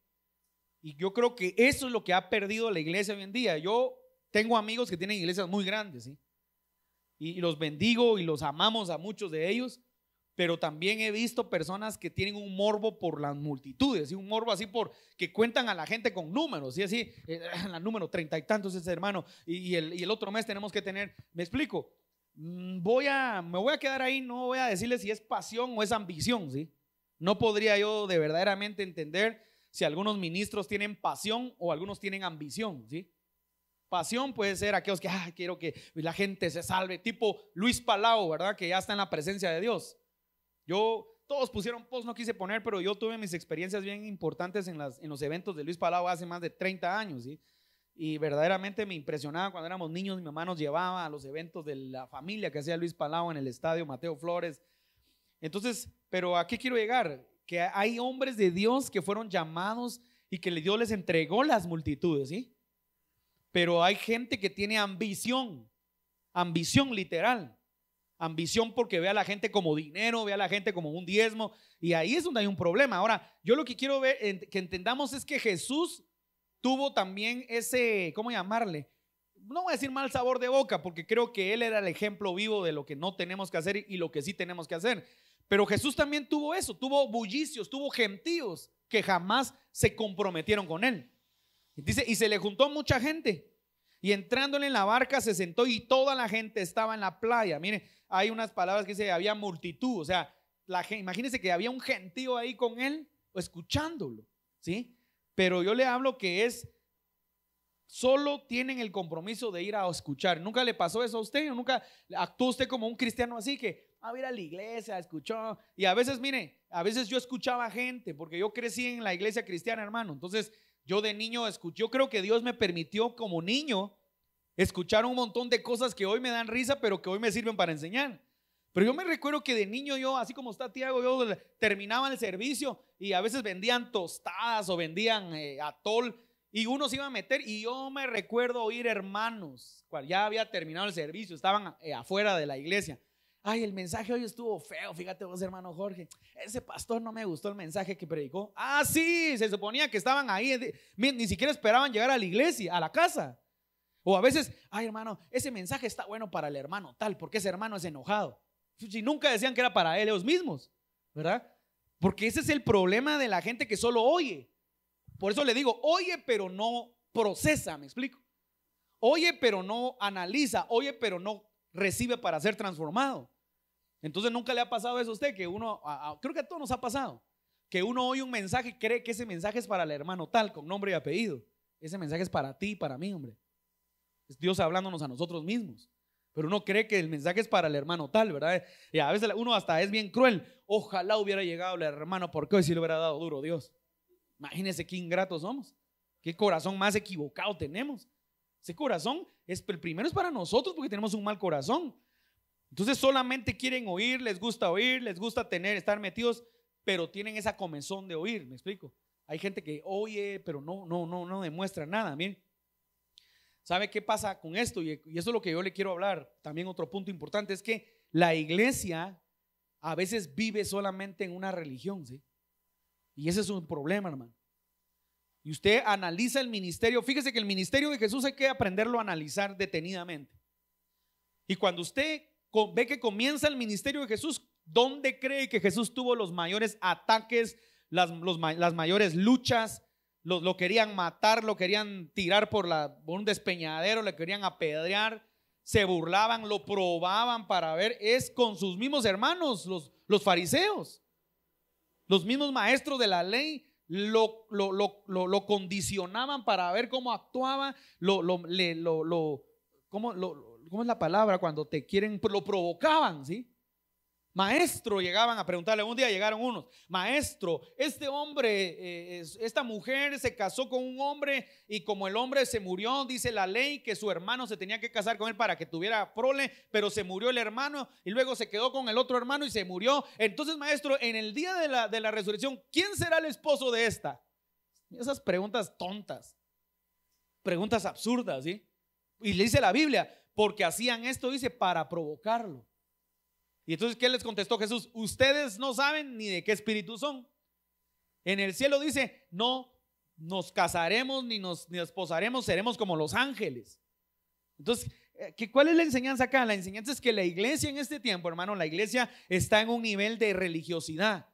Y yo creo que eso es lo que ha perdido la iglesia hoy en día. Yo tengo amigos que tienen iglesias muy grandes, ¿sí? Y los bendigo y los amamos a muchos de ellos, pero también he visto personas que tienen un morbo por las multitudes, ¿sí? Un morbo así por que cuentan a la gente con números, ¿sí? Así, la número 30 y tantos ese hermano, y el otro mes tenemos que tener, ¿me explico? Me voy a quedar ahí, no voy a decirle si es pasión o es ambición, ¿sí? No podría yo de verdaderamente entender si algunos ministros tienen pasión o algunos tienen ambición, ¿sí? Pasión puede ser aquellos que quiero que la gente se salve, tipo Luis Palau, ¿verdad? Que ya está en la presencia de Dios. Todos pusieron post, no quise poner, pero yo tuve mis experiencias bien importantes en los eventos de Luis Palau hace más de 30 años, ¿sí? Y verdaderamente me impresionaba cuando éramos niños. Mi mamá nos llevaba a los eventos de la familia que hacía Luis Palau en el estadio Mateo Flores. Entonces, pero ¿a qué quiero llegar? Que hay hombres de Dios que fueron llamados y que Dios les entregó las multitudes, ¿sí? Pero hay gente que tiene ambición literal, ambición porque ve a la gente como dinero, ve a la gente como un diezmo, y ahí es donde hay un problema. Ahora, yo lo que quiero ver, que entendamos, es que Jesús tuvo también ese, ¿cómo llamarle? No voy a decir mal sabor de boca, porque creo que él era el ejemplo vivo de lo que no tenemos que hacer y lo que sí tenemos que hacer. Pero Jesús también tuvo eso, tuvo bullicios, tuvo gentíos que jamás se comprometieron con él. Dice, y se le juntó mucha gente, y entrándole en la barca se sentó, y toda la gente estaba en la playa. Mire, hay unas palabras que dice había multitud, o sea, imagínense que había un gentío ahí con él, escuchándolo, ¿sí? Pero yo le hablo que solo tienen el compromiso de ir a escuchar. ¿Nunca le pasó eso a usted? ¿O nunca actuó usted como un cristiano así que a ir a la iglesia, escuchó? Y a veces, mire, a veces yo escuchaba gente, porque yo crecí en la iglesia cristiana, hermano. Entonces yo de niño escuché, yo creo que Dios me permitió como niño escuchar un montón de cosas que hoy me dan risa, pero que hoy me sirven para enseñar. Pero yo me recuerdo que de niño yo, así como está Tiago, yo terminaba el servicio y a veces vendían tostadas o vendían atol y uno se iba a meter y yo me recuerdo oír hermanos, cual ya había terminado el servicio, estaban afuera de la iglesia. Ay, el mensaje hoy estuvo feo, fíjate vos, hermano Jorge, ese pastor no me gustó el mensaje que predicó. Ah, sí, se suponía que estaban ahí, ni siquiera esperaban llegar a la iglesia, a la casa. O a veces, ay hermano, ese mensaje está bueno para el hermano tal, porque ese hermano es enojado. Si nunca decían que era para ellos mismos, ¿verdad? Porque ese es el problema de la gente que solo oye. Por eso le digo, oye pero no procesa, ¿me explico? Oye pero no analiza, oye pero no recibe para ser transformado. Entonces nunca le ha pasado eso a usted, que uno, creo que a todos nos ha pasado, que uno oye un mensaje y cree que ese mensaje es para el hermano tal, con nombre y apellido. Ese mensaje es para ti y para mí, hombre. Es Dios hablándonos a nosotros mismos. Pero uno cree que el mensaje es para el hermano tal, ¿verdad? Y a veces uno hasta es bien cruel. Ojalá hubiera llegado el hermano, porque hoy sí le hubiera dado duro Dios. Imagínense qué ingratos somos, qué corazón más equivocado tenemos. Ese corazón el primero es para nosotros porque tenemos un mal corazón. Entonces solamente quieren oír, les gusta estar metidos, pero tienen esa comezón de oír, ¿me explico? Hay gente que oye, pero no demuestra nada. Miren, ¿sabe qué pasa con esto? Y eso es lo que yo le quiero hablar. También otro punto importante es que la iglesia a veces vive solamente en una religión, ¿sí? Y ese es un problema, hermano. Y usted analiza el ministerio. Fíjese que el ministerio de Jesús hay que aprenderlo a analizar detenidamente. Y cuando usted ve que comienza el ministerio de Jesús, ¿dónde cree que Jesús tuvo los mayores ataques, las mayores luchas? Lo querían matar, lo querían tirar por un despeñadero, le querían apedrear, se burlaban, lo probaban para ver. Es con sus mismos hermanos, los fariseos, los mismos maestros de la ley. Lo condicionaban para ver cómo actuaba, ¿cómo es la palabra? Cuando te quieren, lo provocaban, ¿sí? Maestro, llegaban a preguntarle. Un día llegaron unos: maestro, este hombre, esta mujer se casó con un hombre y como el hombre se murió, dice la ley que su hermano se tenía que casar con él para que tuviera prole, pero se murió el hermano y luego se quedó con el otro hermano y se murió. Entonces, maestro, en el día de la resurrección, ¿quién será el esposo de esta? Esas preguntas tontas, preguntas absurdas, ¿sí? Y le dice la Biblia, porque hacían esto, dice, para provocarlo. Y entonces, ¿qué les contestó Jesús? Ustedes no saben ni de qué espíritu son. En el cielo dice, no nos casaremos ni nos esposaremos, seremos como los ángeles. Entonces, ¿cuál es la enseñanza acá? La enseñanza es que la iglesia en este tiempo, hermano, la iglesia está en un nivel de religiosidad.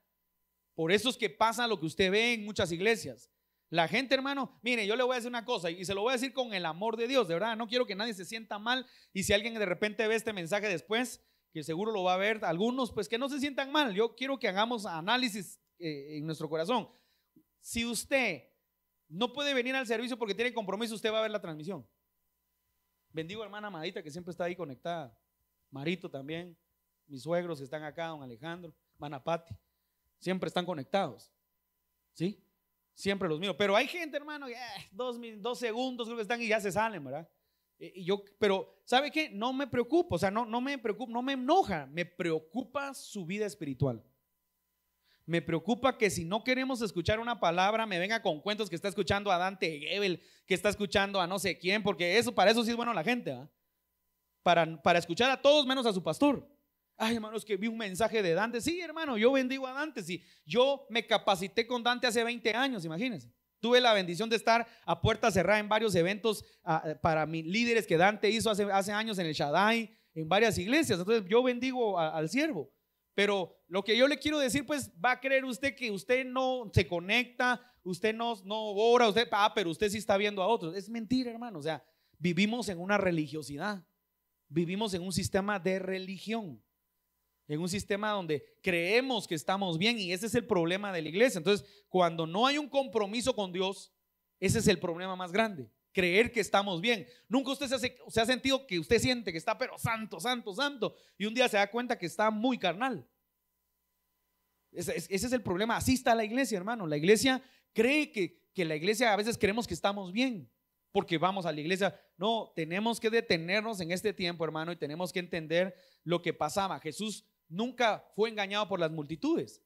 Por eso es que pasa lo que usted ve en muchas iglesias. La gente, hermano, mire, yo le voy a decir una cosa y se lo voy a decir con el amor de Dios, de verdad, no quiero que nadie se sienta mal. Y si alguien de repente ve este mensaje después, que seguro lo va a ver algunos, pues que no se sientan mal. Yo quiero que hagamos análisis en nuestro corazón. Si usted no puede venir al servicio porque tiene compromiso, usted va a ver la transmisión. Bendigo a hermana Amadita, que siempre está ahí conectada. Marito también, mis suegros que están acá, don Alejandro, hermana Pati, siempre están conectados, ¿sí? Siempre los miro. Pero hay gente, hermano, 2 segundos creo que están y ya se salen, ¿verdad? Pero ¿sabe qué? No me preocupo, o sea, no me preocupa, no me enoja, me preocupa su vida espiritual. Me preocupa que si no queremos escuchar una palabra, me venga con cuentos que está escuchando a Dante Gebel, que está escuchando a no sé quién, porque para eso sí es bueno la gente, ¿eh? Para escuchar a todos menos a su pastor. Ay, hermano, es que vi un mensaje de Dante. Sí, hermano, yo bendigo a Dante. Sí, yo me capacité con Dante hace 20 años, imagínense. Tuve la bendición de estar a puerta cerrada en varios eventos para mis líderes que Dante hizo hace años en el Shaddai, en varias iglesias. Entonces yo bendigo al siervo. Pero lo que yo le quiero decir, pues, va a creer usted que usted no se conecta, usted no ora, pero usted sí está viendo a otros. Es mentira, hermano. O sea, vivimos en una religiosidad, vivimos en un sistema de religión, en un sistema donde creemos que estamos bien, y ese es el problema de la iglesia. Entonces, cuando no hay un compromiso con Dios, ese es el problema más grande, creer que estamos bien. Nunca usted se ha sentido que usted siente que está pero santo, santo, santo, y un día se da cuenta que está muy carnal. Ese es el problema. Así está la iglesia, hermano. La iglesia cree que la iglesia, a veces creemos que estamos bien, porque vamos a la iglesia. No, tenemos que detenernos en este tiempo, hermano, y tenemos que entender lo que pasaba. Jesús nunca fue engañado por las multitudes.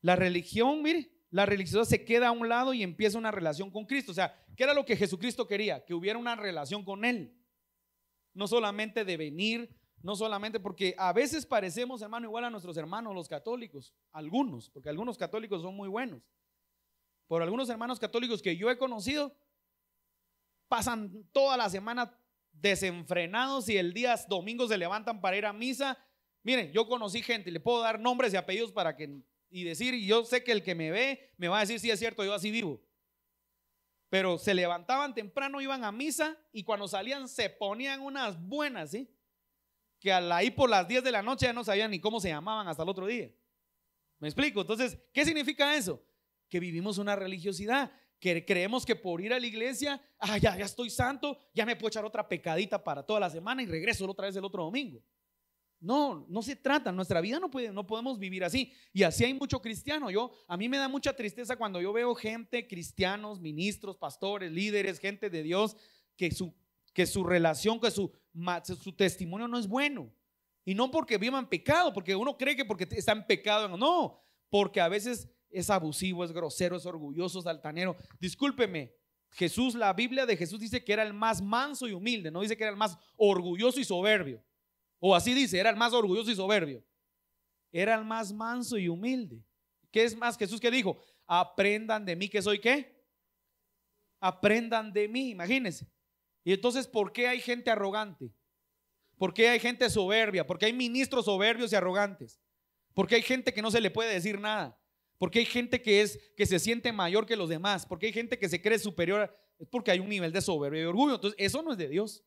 La religión, mire, la religiosidad se queda a un lado y empieza una relación con Cristo. O sea, ¿qué era lo que Jesucristo quería? Que hubiera una relación con Él. No solamente de venir, no solamente porque a veces parecemos, hermano, igual a nuestros hermanos los católicos, algunos, porque algunos católicos son muy buenos. Por algunos hermanos católicos que yo he conocido, pasan toda la semana desenfrenados y el día domingo se levantan para ir a misa. Miren, yo conocí gente, le puedo dar nombres y apellidos para que, y decir, y yo sé que el que me ve me va a decir, sí es cierto, yo así vivo. Pero se levantaban temprano, iban a misa y cuando salían se ponían unas buenas, ¿sí? Que ahí por las 10 de la noche ya no sabían ni cómo se llamaban hasta el otro día. ¿Me explico? Entonces, ¿qué significa eso? Que vivimos una religiosidad, que creemos que por ir a la iglesia, ya estoy santo, ya me puedo echar otra pecadita para toda la semana y regreso otra vez el otro domingo. No, no se trata, nuestra vida no podemos vivir así. Y así hay mucho cristiano. A mí me da mucha tristeza cuando yo veo gente, cristianos, ministros, pastores, líderes, gente de Dios, que su relación, que su testimonio no es bueno. Y no porque vivan pecado, porque uno cree que porque está en pecado, no, porque a veces es abusivo, es grosero, es orgulloso, es altanero. Discúlpeme, Jesús, la Biblia de Jesús dice que era el más manso y humilde, no dice que era el más orgulloso y soberbio. O así dice, era el más orgulloso y soberbio. Era el más manso y humilde. ¿Qué es más? Jesús que dijo, aprendan de mí, que soy ¿qué? Aprendan de mí, imagínense. Y entonces, ¿por qué hay gente arrogante? ¿Por qué hay gente soberbia? ¿Por qué hay ministros soberbios y arrogantes? ¿Por qué hay gente que no se le puede decir nada? ¿Por qué hay gente que se siente mayor que los demás? ¿Por qué hay gente que se cree superior? Es porque hay un nivel de soberbia y orgullo. Entonces, eso no es de Dios.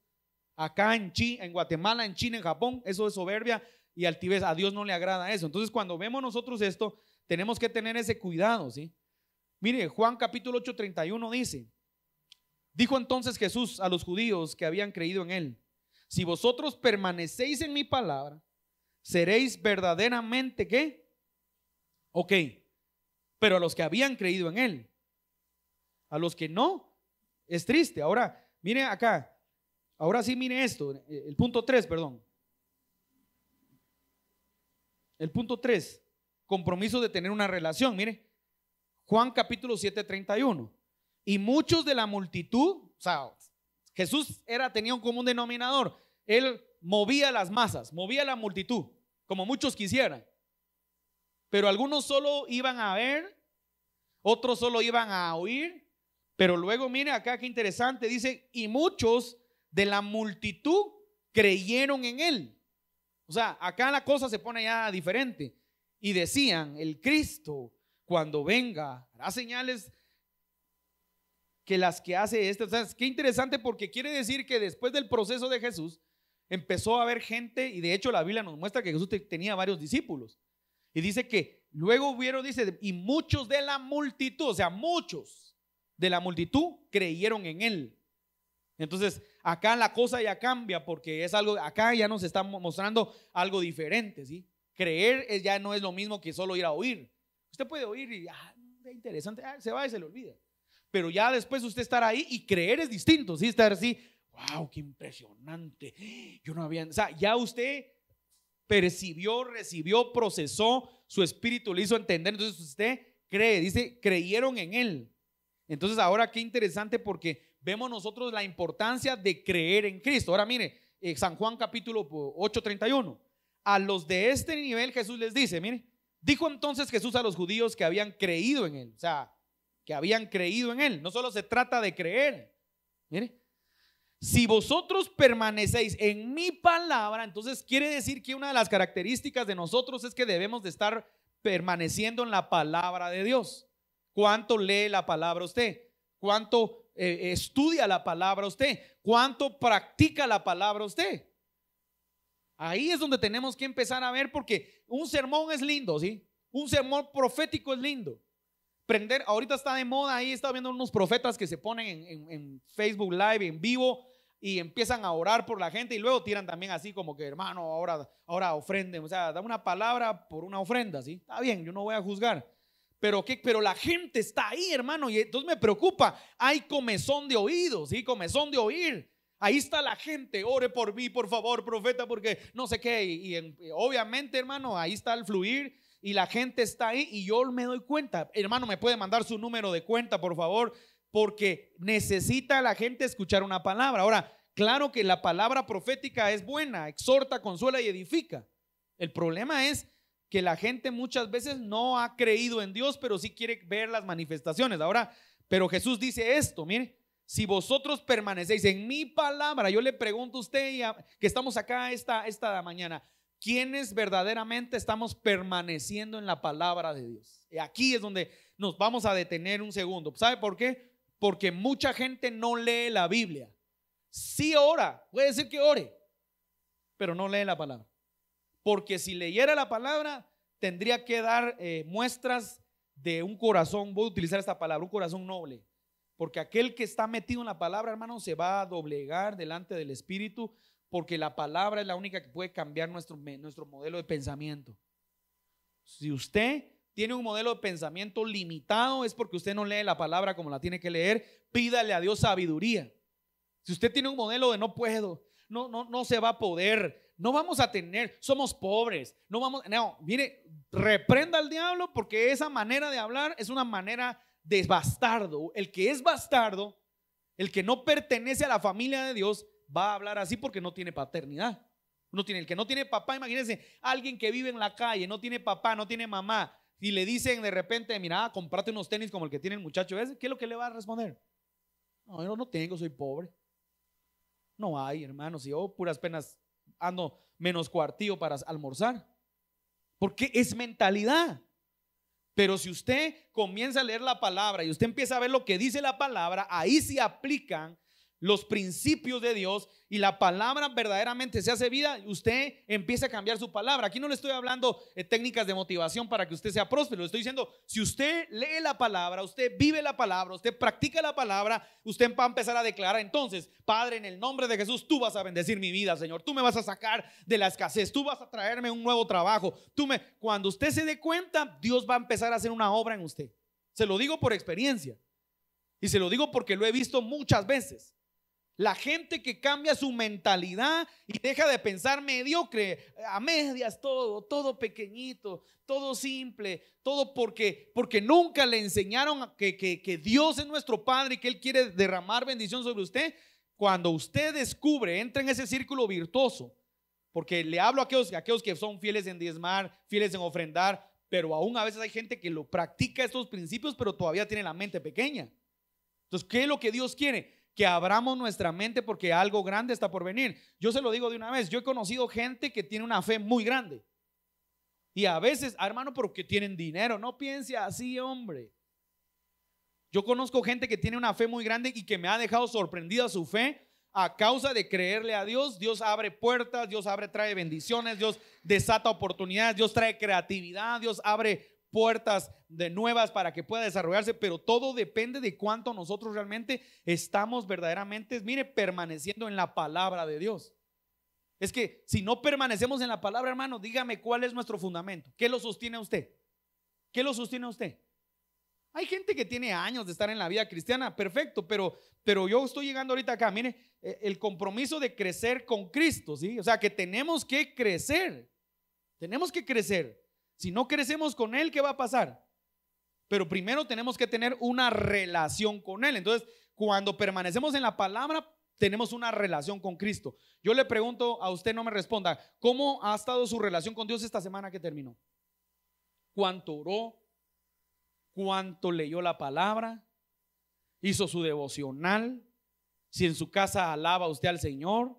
Acá en Guatemala, en China, en Japón, eso es soberbia y altivez. A Dios no le agrada eso. Entonces, cuando vemos nosotros esto, tenemos que tener ese cuidado, ¿sí? Mire, Juan capítulo 8:31 dice: dijo entonces Jesús a los judíos que habían creído en él: si vosotros permanecéis en mi palabra, seréis verdaderamente ¿qué? Ok, pero a los que habían creído en él, a los que no, es triste. Ahora, mire acá. Ahora sí, mire esto, el punto 3, perdón. El punto 3, compromiso de tener una relación. Mire, Juan capítulo 7:31. Y muchos de la multitud, o sea, Jesús tenía un común denominador. Él movía las masas, movía la multitud, como muchos quisieran. Pero algunos solo iban a ver, otros solo iban a oír. Pero luego, mire acá qué interesante, dice, y muchos de la multitud creyeron en él. O sea, acá la cosa se pone ya diferente. Y decían, el Cristo cuando venga hará señales que las que hace este. O sea, qué interesante, porque quiere decir que después del proceso de Jesús empezó a haber gente, y de hecho la Biblia nos muestra que Jesús tenía varios discípulos. Y dice que luego hubieron, dice, y muchos de la multitud, o sea, muchos de la multitud creyeron en él. Entonces, acá la cosa ya cambia, porque es algo, acá ya nos está mostrando algo diferente, ¿sí? Creer ya no es lo mismo que solo ir a oír. Usted puede oír y, es interesante, se va y se le olvida. Pero ya después usted estar ahí y creer es distinto, ¿sí? Estar así, wow, qué impresionante. Yo no había, o sea, ya usted percibió, recibió, procesó, su espíritu le hizo entender. Entonces usted cree, dice, creyeron en él. Entonces ahora qué interesante, porque vemos nosotros la importancia de creer en Cristo. Ahora mire, San Juan capítulo 8:31. A los de este nivel Jesús les dice, mire, dijo entonces Jesús a los judíos que habían creído en él. O sea, que habían creído en él. No solo se trata de creer. Mire, si vosotros permanecéis en mi palabra, entonces quiere decir que una de las características de nosotros es que debemos de estar permaneciendo en la palabra de Dios. ¿Cuánto lee la palabra usted? ¿Cuánto estudia la palabra usted? ¿Cuánto practica la palabra usted? Ahí es donde tenemos que empezar a ver, porque un sermón es lindo, ¿sí? Un sermón profético es lindo. Ahorita está de moda, ahí está viendo unos profetas que se ponen en Facebook Live, en vivo, y empiezan a orar por la gente, y luego tiran también así como que, hermano, ahora ofrenden, o sea, da una palabra por una ofrenda, ¿sí? Está bien, yo no voy a juzgar. Pero la gente está ahí, hermano, y entonces me preocupa. Hay comezón de oídos, ¿sí? Comezón de oír. Ahí está la gente, ore por mí, por favor, profeta, porque no sé qué. Y obviamente, hermano, ahí está el fluir y la gente está ahí y yo me doy cuenta. Hermano, me puede mandar su número de cuenta, por favor, porque necesita la gente escuchar una palabra. Ahora, claro que la palabra profética es buena, exhorta, consuela y edifica. El problema es que la gente muchas veces no ha creído en Dios, pero sí quiere ver las manifestaciones. Ahora, pero Jesús dice esto, mire, si vosotros permanecéis en mi palabra, yo le pregunto a usted que estamos acá esta mañana, ¿quiénes verdaderamente estamos permaneciendo en la palabra de Dios? Y aquí es donde nos vamos a detener un segundo. ¿Sabe por qué? Porque mucha gente no lee la Biblia. Sí ora, puede ser que ore, pero no lee la palabra. Porque si leyera la palabra, tendría que dar muestras de un corazón, voy a utilizar esta palabra, un corazón noble. Porque aquel que está metido en la palabra, hermano, se va a doblegar delante del Espíritu, porque la palabra es la única que puede cambiar nuestro modelo de pensamiento. Si usted tiene un modelo de pensamiento limitado, es porque usted no lee la palabra como la tiene que leer. Pídale a Dios sabiduría. Si usted tiene un modelo de no puedo, no se va a poder, no vamos a tener, somos pobres, no, mire, reprenda al diablo, porque esa manera de hablar es una manera de bastardo. El que es bastardo, el que no pertenece a la familia de Dios, va a hablar así porque no tiene paternidad. El que no tiene papá, imagínense, alguien que vive en la calle, no tiene papá, no tiene mamá, y le dicen de repente, mira, comprate unos tenis como el que tiene el muchacho ese, ¿qué es lo que le va a responder? No, yo no tengo, soy pobre. No hay, hermanos, y yo puras penas ando menos cuartillo para almorzar, porque es mentalidad. Pero si usted comienza a leer la palabra y usted empieza a ver lo que dice la palabra, ahí sí aplican los principios de Dios y la palabra verdaderamente se hace vida, usted empieza a cambiar su palabra. Aquí no le estoy hablando técnicas de motivación para que usted sea próspero, le estoy diciendo, si usted lee la palabra, usted vive la palabra, usted practica la palabra, usted va a empezar a declarar entonces, Padre, en el nombre de Jesús, tú vas a bendecir mi vida, Señor, tú me vas a sacar de la escasez, tú vas a traerme un nuevo trabajo, cuando usted se dé cuenta, Dios va a empezar a hacer una obra en usted. Se lo digo por experiencia y se lo digo porque lo he visto muchas veces. La gente que cambia su mentalidad y deja de pensar mediocre, a medias, todo pequeñito, todo simple, todo porque nunca le enseñaron que Dios es nuestro Padre y que Él quiere derramar bendición sobre usted. Cuando usted descubre, entra en ese círculo virtuoso, porque le hablo a aquellos que son fieles en diezmar, fieles en ofrendar, pero aún a veces hay gente que lo practica estos principios, pero todavía tiene la mente pequeña. Entonces, ¿qué es lo que Dios quiere? Que abramos nuestra mente porque algo grande está por venir. Yo se lo digo de una vez, yo he conocido gente que tiene una fe muy grande y a veces, hermano, porque tienen dinero. No piense así, hombre. Yo conozco gente que tiene una fe muy grande y que me ha dejado sorprendida su fe a causa de creerle a Dios. Dios abre puertas, Dios trae bendiciones, Dios desata oportunidades, Dios trae creatividad, Dios abre puertas de nuevas para que pueda desarrollarse, pero todo depende de cuánto nosotros realmente estamos verdaderamente, mire, permaneciendo en la palabra de Dios. Es que si no permanecemos en la palabra, hermano, dígame cuál es nuestro fundamento. ¿Qué lo sostiene a usted? ¿Qué lo sostiene a usted? Hay gente que tiene años de estar en la vida cristiana, perfecto, pero yo estoy llegando ahorita acá, mire, el compromiso de crecer con Cristo, ¿sí? O sea, que tenemos que crecer. Si no crecemos con Él, ¿qué va a pasar? Pero primero tenemos que tener una relación con Él. Entonces, cuando permanecemos en la palabra, tenemos una relación con Cristo. Yo le pregunto a usted, no me responda, ¿cómo ha estado su relación con Dios esta semana que terminó? ¿Cuánto oró? ¿Cuánto leyó la palabra? ¿Hizo su devocional? Si en su casa alaba usted al Señor,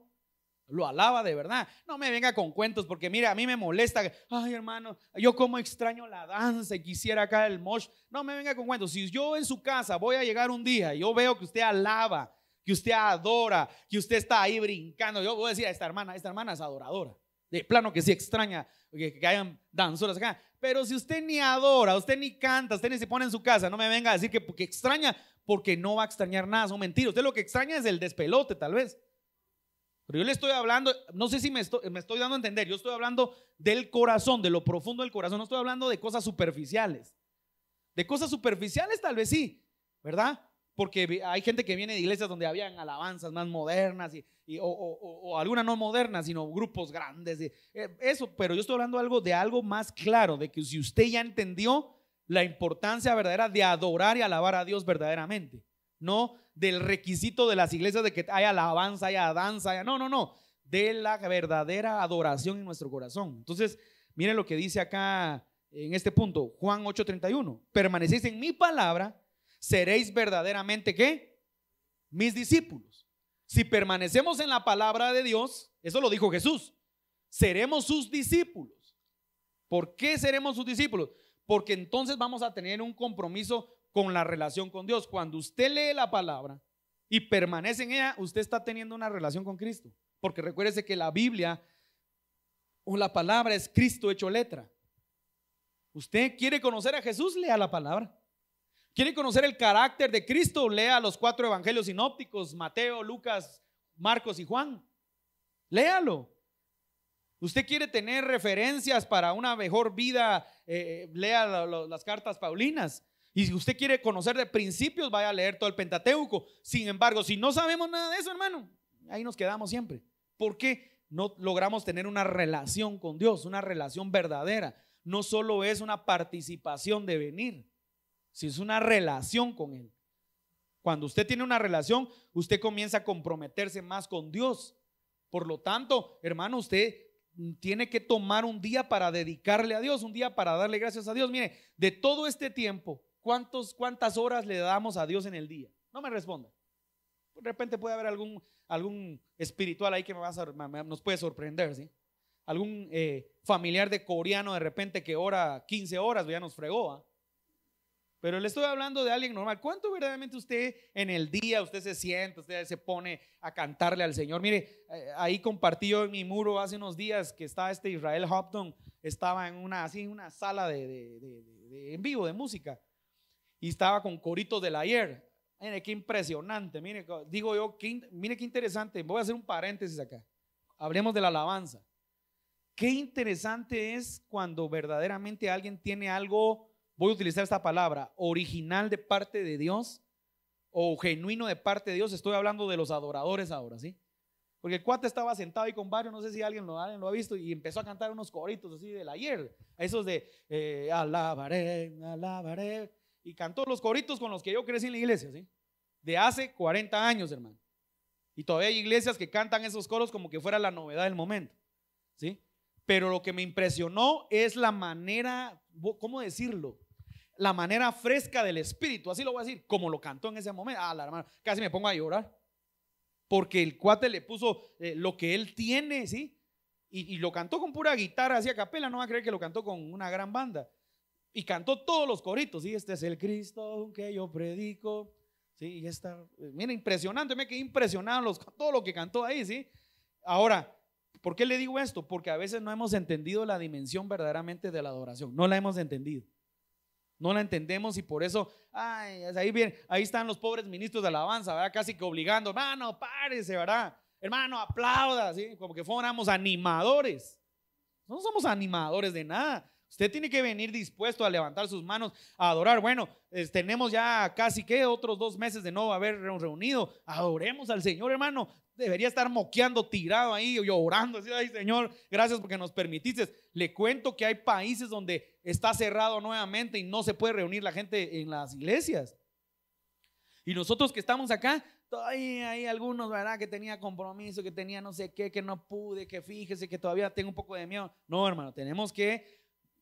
lo alaba de verdad. No me venga con cuentos, porque mire, a mí me molesta. Ay, hermano, yo como extraño la danza y quisiera acá el mosh. No me venga con cuentos. Si yo en su casa voy a llegar un día y yo veo que usted alaba, que usted adora, que usted está ahí brincando, yo voy a decir a esta hermana es adoradora. De plano que sí extraña que hayan danzoras acá. Pero si usted ni adora, usted ni canta, usted ni se pone en su casa, no me venga a decir que extraña, porque no va a extrañar nada, son mentiras. Usted lo que extraña es el despelote, tal vez. Pero yo le estoy hablando, no sé si me estoy dando a entender, yo estoy hablando del corazón, de lo profundo del corazón, no estoy hablando de cosas superficiales. De cosas superficiales tal vez sí, ¿verdad? Porque hay gente que viene de iglesias donde habían alabanzas más modernas o algunas no modernas, sino grupos grandes. Eso, pero yo estoy hablando de algo más claro, de que si usted ya entendió la importancia verdadera de adorar y alabar a Dios verdaderamente, no del requisito de las iglesias de que haya alabanza, haya danza, no, de la verdadera adoración en nuestro corazón. Entonces, miren lo que dice acá en este punto, Juan 8:31, permanecéis en mi palabra, seréis verdaderamente ¿qué? Mis discípulos. Si permanecemos en la palabra de Dios, eso lo dijo Jesús, seremos sus discípulos. ¿Por qué seremos sus discípulos? Porque entonces vamos a tener un compromiso con la relación con Dios. Cuando usted lee la palabra y permanece en ella, usted está teniendo una relación con Cristo. Porque recuérdese que la Biblia o la palabra es Cristo hecho letra. Usted quiere conocer a Jesús, lea la palabra. ¿Quiere conocer el carácter de Cristo? Lea los 4 evangelios sinópticos, Mateo, Lucas, Marcos y Juan. Léalo. ¿Usted quiere tener referencias para una mejor vida? Lea las cartas paulinas. Y si usted quiere conocer de principios, vaya a leer todo el Pentateuco. Sin embargo, si no sabemos nada de eso, hermano, ahí nos quedamos siempre. ¿Por qué no logramos tener una relación con Dios? Una relación verdadera. No solo es una participación de venir, si es una relación con Él. Cuando usted tiene una relación, usted comienza a comprometerse más con Dios. Por lo tanto, hermano, usted tiene que tomar un día para dedicarle a Dios, un día para darle gracias a Dios. Mire, de todo este tiempo, ¿cuántas horas le damos a Dios en el día? No me responda. De repente puede haber algún espiritual ahí que nos puede sorprender, ¿sí? Algún familiar de coreano de repente que ora 15 horas, ya nos fregó, ¿eh? Pero le estoy hablando de alguien normal. ¿Cuánto verdaderamente usted en el día, usted se sienta, usted se pone a cantarle al Señor? Mire, ahí compartí yo en mi muro hace unos días que estaba Israel Houghton, estaba en una sala en vivo de música y estaba con coritos del ayer. Mire, qué impresionante. Mire, digo yo, mire qué interesante. Voy a hacer un paréntesis acá. Hablemos de la alabanza. Qué interesante es cuando verdaderamente alguien tiene algo, voy a utilizar esta palabra, original de parte de Dios o genuino de parte de Dios. Estoy hablando de los adoradores ahora, ¿sí? Porque el cuate estaba sentado ahí con varios, no sé si alguien lo ha visto, y empezó a cantar unos coritos así del ayer, esos de alabaré, alabaré, y cantó los coritos con los que yo crecí en la iglesia, ¿sí? De hace 40 años, hermano. Y todavía hay iglesias que cantan esos coros como que fuera la novedad del momento, ¿sí? Pero lo que me impresionó es la manera, ¿cómo decirlo? La manera fresca del Espíritu, así lo voy a decir, como lo cantó en ese momento. La hermana, casi me pongo a llorar, porque el cuate le puso lo que él tiene, ¿sí? Y lo cantó con pura guitarra, así a capela, no va a creer que lo cantó con una gran banda. Y cantó todos los coritos, ¿sí? Este es el Cristo que yo predico, ¿sí? Y mira, impresionante, me quedé impresionado todo lo que cantó ahí, ¿sí? Ahora, ¿por qué le digo esto? Porque a veces no hemos entendido la dimensión verdaderamente de la adoración, no la hemos entendido. No la entendemos y por eso, ahí están los pobres ministros de alabanza, ¿verdad? Casi que obligando, hermano, párese, ¿verdad? Hermano, aplauda, ¿sí? Como que fuéramos animadores. No somos animadores de nada. Usted tiene que venir dispuesto a levantar sus manos, a adorar. Bueno, tenemos ya casi que otros 2 meses de no haber reunido. Adoremos al Señor, hermano. Debería estar moqueando, tirado ahí, llorando, así, ay Señor, gracias porque nos permitiste. Le cuento que hay países donde está cerrado nuevamente y no se puede reunir la gente en las iglesias. Y nosotros que estamos acá, todavía hay algunos, ¿verdad? Que tenía compromiso, que tenía no sé qué, que no pude, que fíjese que todavía tengo un poco de miedo. No, hermano, tenemos que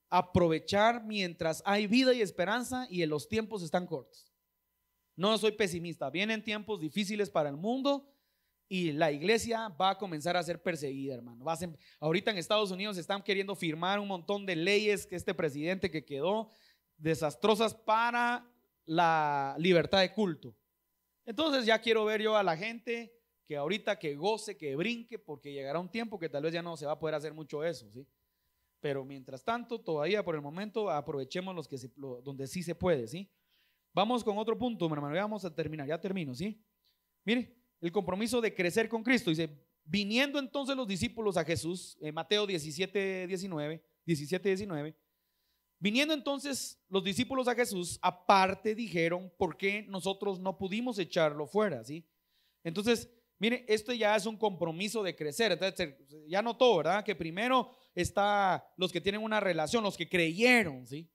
aprovechar mientras hay vida y esperanza y en los tiempos están cortos. No soy pesimista, vienen tiempos difíciles para el mundo. Y la iglesia va a comenzar a ser perseguida, hermano. Ahorita en Estados Unidos están queriendo firmar un montón de leyes que este presidente que quedó desastrosas para la libertad de culto. Entonces ya quiero ver yo a la gente que ahorita que goce, que brinque, porque llegará un tiempo que tal vez ya no se va a poder hacer mucho eso, ¿sí? Pero mientras tanto, todavía por el momento aprovechemos donde sí se puede, ¿sí? Vamos con otro punto, mi hermano, ya vamos a terminar, ya termino, ¿sí? Mire. El compromiso de crecer con Cristo. Dice, viniendo entonces los discípulos a Jesús, Mateo 17, 19, Viniendo entonces los discípulos a Jesús, aparte dijeron, ¿por qué nosotros no pudimos echarlo fuera? ¿Sí? Entonces, mire, esto ya es un compromiso de crecer. Entonces, ya notó, ¿verdad? Que primero está los que tienen una relación, los que creyeron, ¿sí?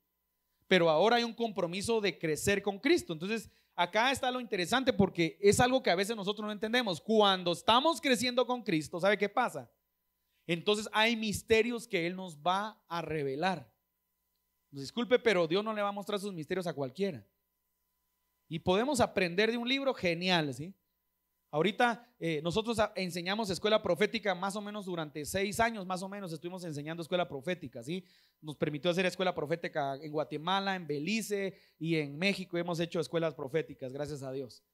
Pero ahora hay un compromiso de crecer con Cristo. Entonces, acá está lo interesante porque es algo que a veces nosotros no entendemos. Cuando estamos creciendo con Cristo, ¿sabe qué pasa? Entonces hay misterios que Él nos va a revelar. Disculpe, pero Dios no le va a mostrar sus misterios a cualquiera. Y podemos aprender de un libro genial, ¿sí? Ahorita nosotros enseñamos escuela profética más o menos durante 6 años, más o menos estuvimos enseñando escuela profética, ¿sí? Nos permitió hacer escuela profética en Guatemala, en Belice y en México. Hemos hecho escuelas proféticas, gracias a Dios.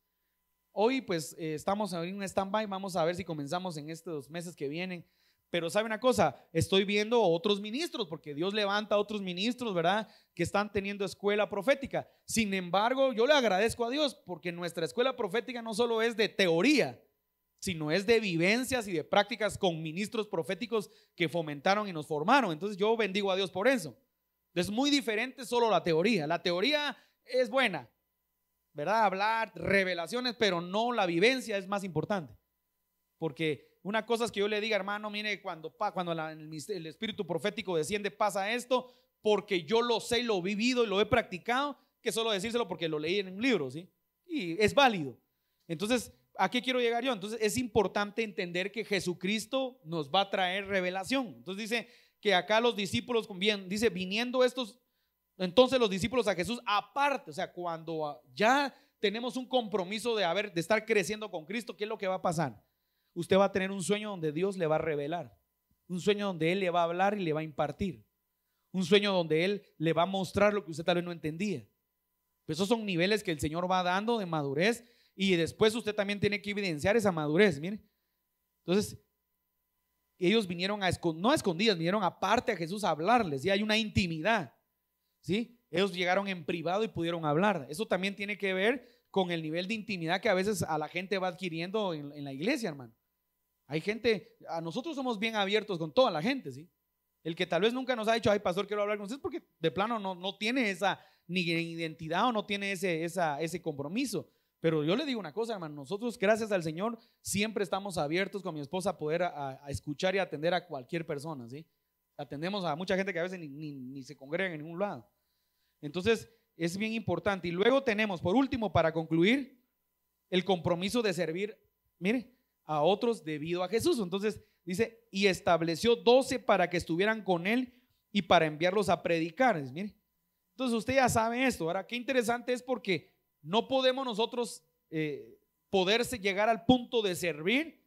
Hoy pues estamos en un stand-by, vamos a ver si comenzamos en estos meses que vienen. Pero sabe una cosa, estoy viendo otros ministros, porque Dios levanta a otros ministros, ¿verdad? Que están teniendo escuela profética. Sin embargo, yo le agradezco a Dios, porque nuestra escuela profética no solo es de teoría, sino es de vivencias y de prácticas con ministros proféticos que fomentaron y nos formaron. Entonces yo bendigo a Dios por eso. Es muy diferente solo la teoría. La teoría es buena, ¿verdad? Hablar, revelaciones, pero no, la vivencia es más importante. Porque una cosa es que yo le diga, hermano, mire, cuando el espíritu profético desciende pasa esto, porque yo lo sé, lo he vivido y lo he practicado, que solo decírselo porque lo leí en un libro, ¿sí? Y es válido. Entonces, ¿a qué quiero llegar yo? Entonces es importante entender que Jesucristo nos va a traer revelación. Entonces dice que acá los discípulos, dice, viniendo estos, entonces los discípulos a Jesús aparte, o sea, cuando ya tenemos un compromiso de estar creciendo con Cristo, ¿qué es lo que va a pasar? Usted va a tener un sueño donde Dios le va a revelar, un sueño donde Él le va a hablar y le va a impartir, un sueño donde Él le va a mostrar lo que usted tal vez no entendía. Pues esos son niveles que el Señor va dando de madurez, y después usted también tiene que evidenciar esa madurez. Mire, entonces ellos vinieron no a escondidas, vinieron aparte a Jesús a hablarles, y hay una intimidad, ¿sí? Ellos llegaron en privado y pudieron hablar. Eso también tiene que ver con el nivel de intimidad que a veces a la gente va adquiriendo en la iglesia, hermano. Hay gente, nosotros somos bien abiertos con toda la gente, ¿sí? El que tal vez nunca nos ha dicho, ay, pastor, quiero hablar con usted, es porque de plano no tiene esa ni identidad o no tiene ese compromiso. Pero yo le digo una cosa, hermano, nosotros, gracias al Señor, siempre estamos abiertos con mi esposa a poder a escuchar y atender a cualquier persona, ¿sí? Atendemos a mucha gente que a veces ni se congrega en ningún lado. Entonces, es bien importante. Y luego tenemos, por último, para concluir, el compromiso de servir, mire, a otros debido a Jesús. Entonces dice, y estableció 12 para que estuvieran con él y para enviarlos a predicar. Mire, entonces usted ya sabe esto. Ahora, qué interesante es, porque no podemos nosotros poderse llegar al punto de servir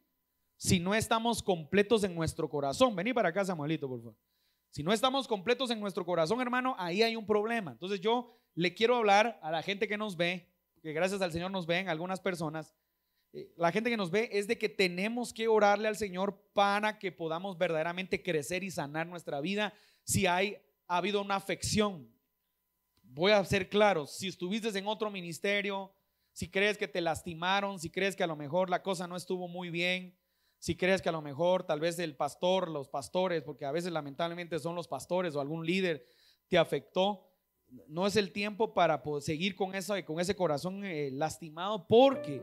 si no estamos completos en nuestro corazón. Vení para acá, Samuelito, por favor. Si no estamos completos en nuestro corazón, hermano, ahí hay un problema. Entonces yo le quiero hablar a la gente que nos ve, que gracias al Señor nos ven algunas personas. La gente que nos ve, es de que tenemos que orarle al Señor para que podamos verdaderamente crecer y sanar nuestra vida. Si ha habido una afección, voy a ser claro, si estuviste en otro ministerio, si crees que te lastimaron, si crees que a lo mejor la cosa no estuvo muy bien, si crees que a lo mejor tal vez el pastor, los pastores, porque a veces lamentablemente son los pastores o algún líder, te afectó, no es el tiempo para seguir con ese corazón lastimado, porque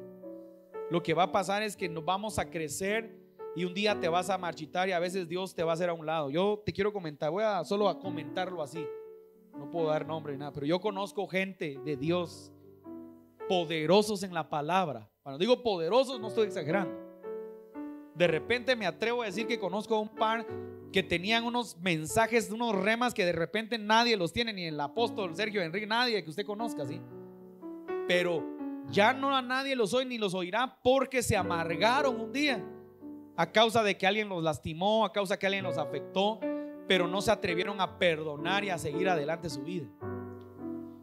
lo que va a pasar es que nos vamos a crecer y un día te vas a marchitar y a veces Dios te va a hacer a un lado. Yo te quiero comentar, solo a comentarlo así, no puedo dar nombre ni nada, pero yo conozco gente de Dios poderosos en la palabra. Cuando digo poderosos, no estoy exagerando. De repente me atrevo a decir que conozco a un par que tenían unos mensajes, unos remas que de repente nadie los tiene, ni el apóstol Sergio Enrique, nadie que usted conozca, ¿sí? Pero ya no a nadie los oye ni los oirá, porque se amargaron un día a causa de que alguien los lastimó, a causa de que alguien los afectó, pero no se atrevieron a perdonar y a seguir adelante su vida.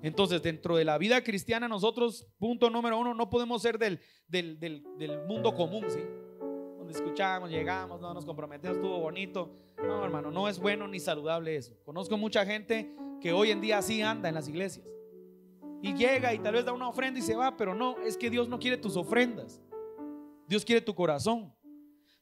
Entonces, dentro de la vida cristiana, nosotros, punto número 1, no podemos ser del mundo común, ¿sí? Donde escuchamos, llegamos, no nos comprometemos, estuvo bonito. No, hermano, no es bueno ni saludable eso. Conozco mucha gente que hoy en día así anda en las iglesias, y llega y tal vez da una ofrenda y se va, pero no, es que Dios no quiere tus ofrendas, Dios quiere tu corazón.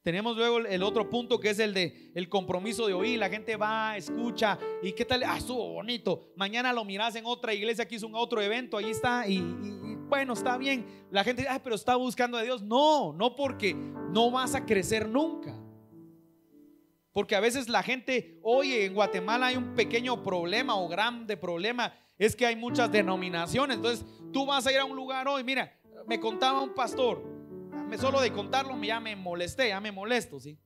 Tenemos luego el otro punto, que es el compromiso de oír. La gente va, escucha, y qué tal, estuvo bonito. Mañana lo miras en otra iglesia que hizo un otro evento, ahí está, y bueno, está bien. La gente dice, pero está buscando a Dios. No, porque no vas a crecer nunca. Porque a veces la gente, oye, en Guatemala hay un pequeño problema o grande problema, es que hay muchas denominaciones. Entonces tú vas a ir a un lugar hoy, mira, me contaba un pastor, solo de contarlo ya me molesté, ya me molesto, ¿sí?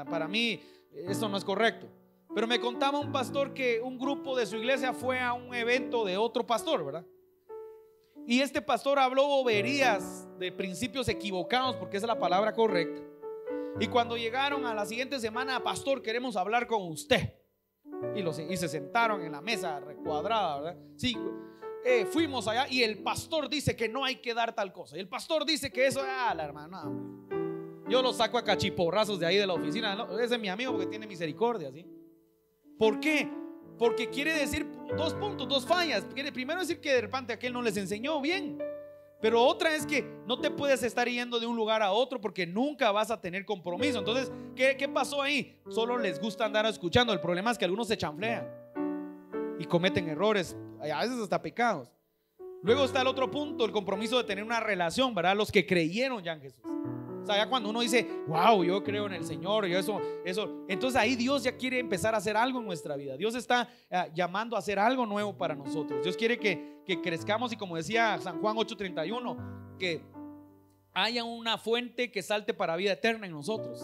Para mí eso no es correcto. Pero me contaba un pastor que un grupo de su iglesia fue a un evento de otro pastor, ¿verdad? Y este pastor habló boberías de principios equivocados, porque esa es la palabra correcta. Y cuando llegaron a la siguiente semana, pastor, queremos hablar con usted. Y se sentaron en la mesa recuadrada, ¿verdad? Sí, fuimos allá y el pastor dice que no hay que dar tal cosa. Y el pastor dice que eso, la hermana, yo lo saco a cachiporrazos de ahí de la oficina. Ese es mi amigo porque tiene misericordia, ¿sí? ¿Por qué? Porque quiere decir dos puntos, dos fallas. Quiere primero decir que de repente aquel no les enseñó bien. Pero otra es que no te puedes estar yendo de un lugar a otro porque nunca vas a tener compromiso. Entonces, ¿qué pasó ahí? Solo les gusta andar escuchando. El problema es que algunos se chanflean y cometen errores, a veces hasta pecados. Luego está el otro punto, el compromiso de tener una relación, ¿verdad? Los que creyeron ya en Jesús. O sea, ya cuando uno dice, wow, yo creo en el Señor, yo eso, entonces ahí Dios ya quiere empezar a hacer algo en nuestra vida. Dios está llamando a hacer algo nuevo para nosotros. Dios quiere que crezcamos, y como decía San Juan 8:31, que haya una fuente que salte para vida eterna en nosotros.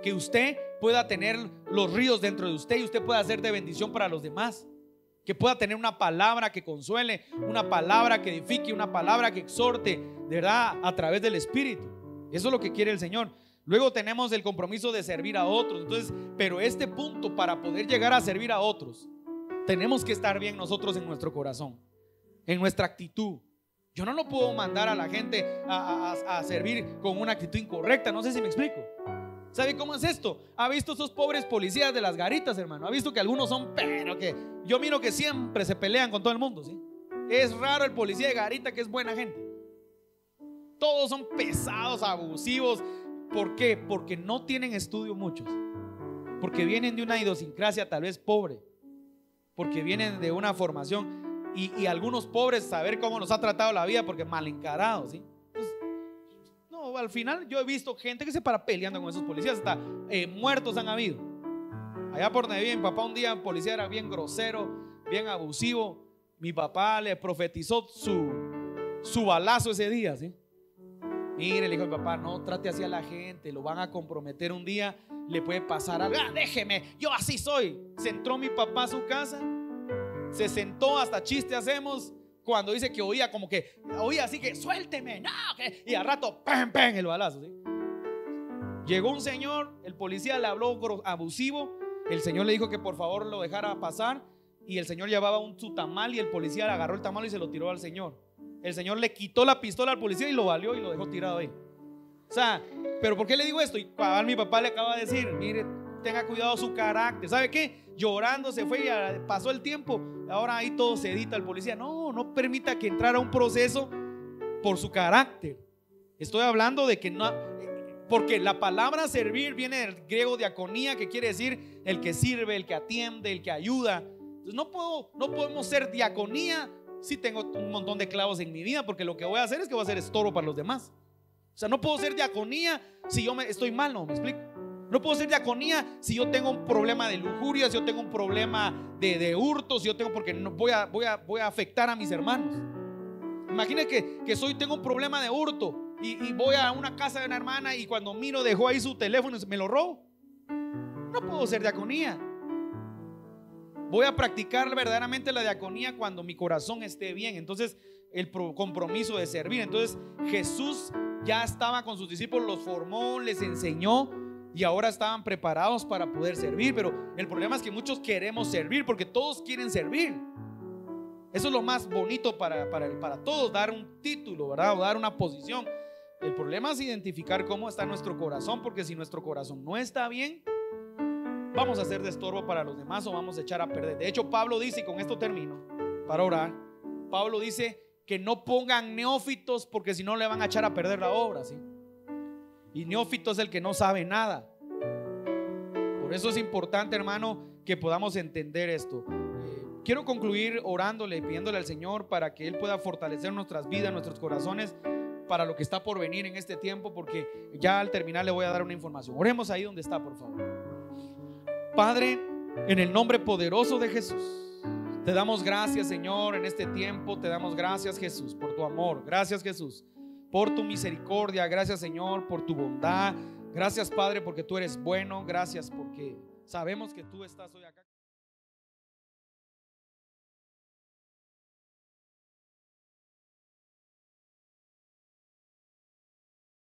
Que usted pueda tener los ríos dentro de usted y usted pueda ser de bendición para los demás. Que pueda tener una palabra que consuele, una palabra que edifique, una palabra que exhorte, de verdad, a través del Espíritu. Eso es lo que quiere el Señor. Luego tenemos el compromiso de servir a otros. Entonces, pero este punto, para poder llegar a servir a otros, tenemos que estar bien nosotros en nuestro corazón, en nuestra actitud. Yo no lo puedo mandar a la gente a servir con una actitud incorrecta. No sé si me explico. ¿Sabe cómo es esto? ¿Ha visto esos pobres policías de las garitas, hermano? ¿Ha visto que algunos son, pero que yo miro que siempre se pelean con todo el mundo, ¿sí? Es raro el policía de garita que es buena gente. Todos son pesados, abusivos. ¿Por qué? Porque no tienen estudio muchos. Porque vienen de una idiosincrasia tal vez pobre. Porque vienen de una formación. Y algunos pobres, saber cómo nos ha tratado la vida, porque mal encarados, ¿sí? Entonces, no, al final yo he visto gente que se para peleando con esos policías. Hasta muertos han habido. Allá por donde vive mi papá, un día el policía era bien grosero, bien abusivo. Mi papá le profetizó su balazo ese día, ¿sí? Mire, le dijo a mi papá, no trate así a la gente, lo van a comprometer un día, le puede pasar algo. Déjeme, yo así soy. Se entró mi papá a su casa, se sentó, hasta chiste hacemos cuando dice que oía como que, oía así que suélteme, no, y al rato, ¡pam, pam! El balazo, ¿sí? Llegó un señor, el policía le habló abusivo, el señor le dijo que por favor lo dejara pasar, y el señor llevaba su tamal y el policía le agarró el tamal y se lo tiró al señor. El señor le quitó la pistola al policía y lo valió y lo dejó tirado ahí. O sea, pero ¿por qué le digo esto? Y mi papá le acaba de decir, mire, tenga cuidado su carácter. ¿Sabe qué? Llorando se fue y pasó el tiempo. Ahora ahí todo se edita al policía. No permita que entrara un proceso por su carácter. Estoy hablando de que no, porque la palabra servir viene del griego diaconía, que quiere decir el que sirve, el que atiende, el que ayuda. Entonces no podemos ser diaconía si tengo un montón de clavos en mi vida, porque lo que voy a hacer es que voy a ser estorbo para los demás. O sea, no puedo ser diaconía si yo estoy mal, ¿no? ¿Me explico? No puedo ser diaconía si yo tengo un problema de lujuria, si yo tengo un problema de hurtos, si yo tengo, porque no, voy a afectar a mis hermanos. Imagina que tengo un problema de hurto y voy a una casa de una hermana y cuando miro dejó ahí su teléfono y me lo robo. No puedo ser diaconía. Voy a practicar verdaderamente la diaconía cuando mi corazón esté bien. Entonces el compromiso de servir. Entonces Jesús ya estaba con sus discípulos, los formó, les enseñó y ahora estaban preparados para poder servir. Pero el problema es que muchos queremos servir porque todos quieren servir. Eso es lo más bonito para todos, dar un título, ¿verdad? O dar una posición. El problema es identificar cómo está nuestro corazón, porque si nuestro corazón no está bien, vamos a ser de estorbo para los demás o vamos a echar a perder. De hecho, Pablo dice, y con esto termino para orar, Pablo dice que no pongan neófitos porque si no le van a echar a perder la obra, ¿sí? Y neófito es el que no sabe nada. Por eso es importante, hermano, que podamos entender esto. Quiero concluir orándole, pidiéndole al Señor para que Él pueda fortalecer nuestras vidas, nuestros corazones, para lo que está por venir en este tiempo, porque ya al terminar le voy a dar una información. Oremos ahí donde está, por favor. Padre, en el nombre poderoso de Jesús, te damos gracias, Señor, en este tiempo. Te damos gracias, Jesús, por tu amor. Gracias, Jesús, por tu misericordia. Gracias, Señor, por tu bondad. Gracias, Padre, porque tú eres bueno. Gracias porque sabemos que tú estás hoy acá.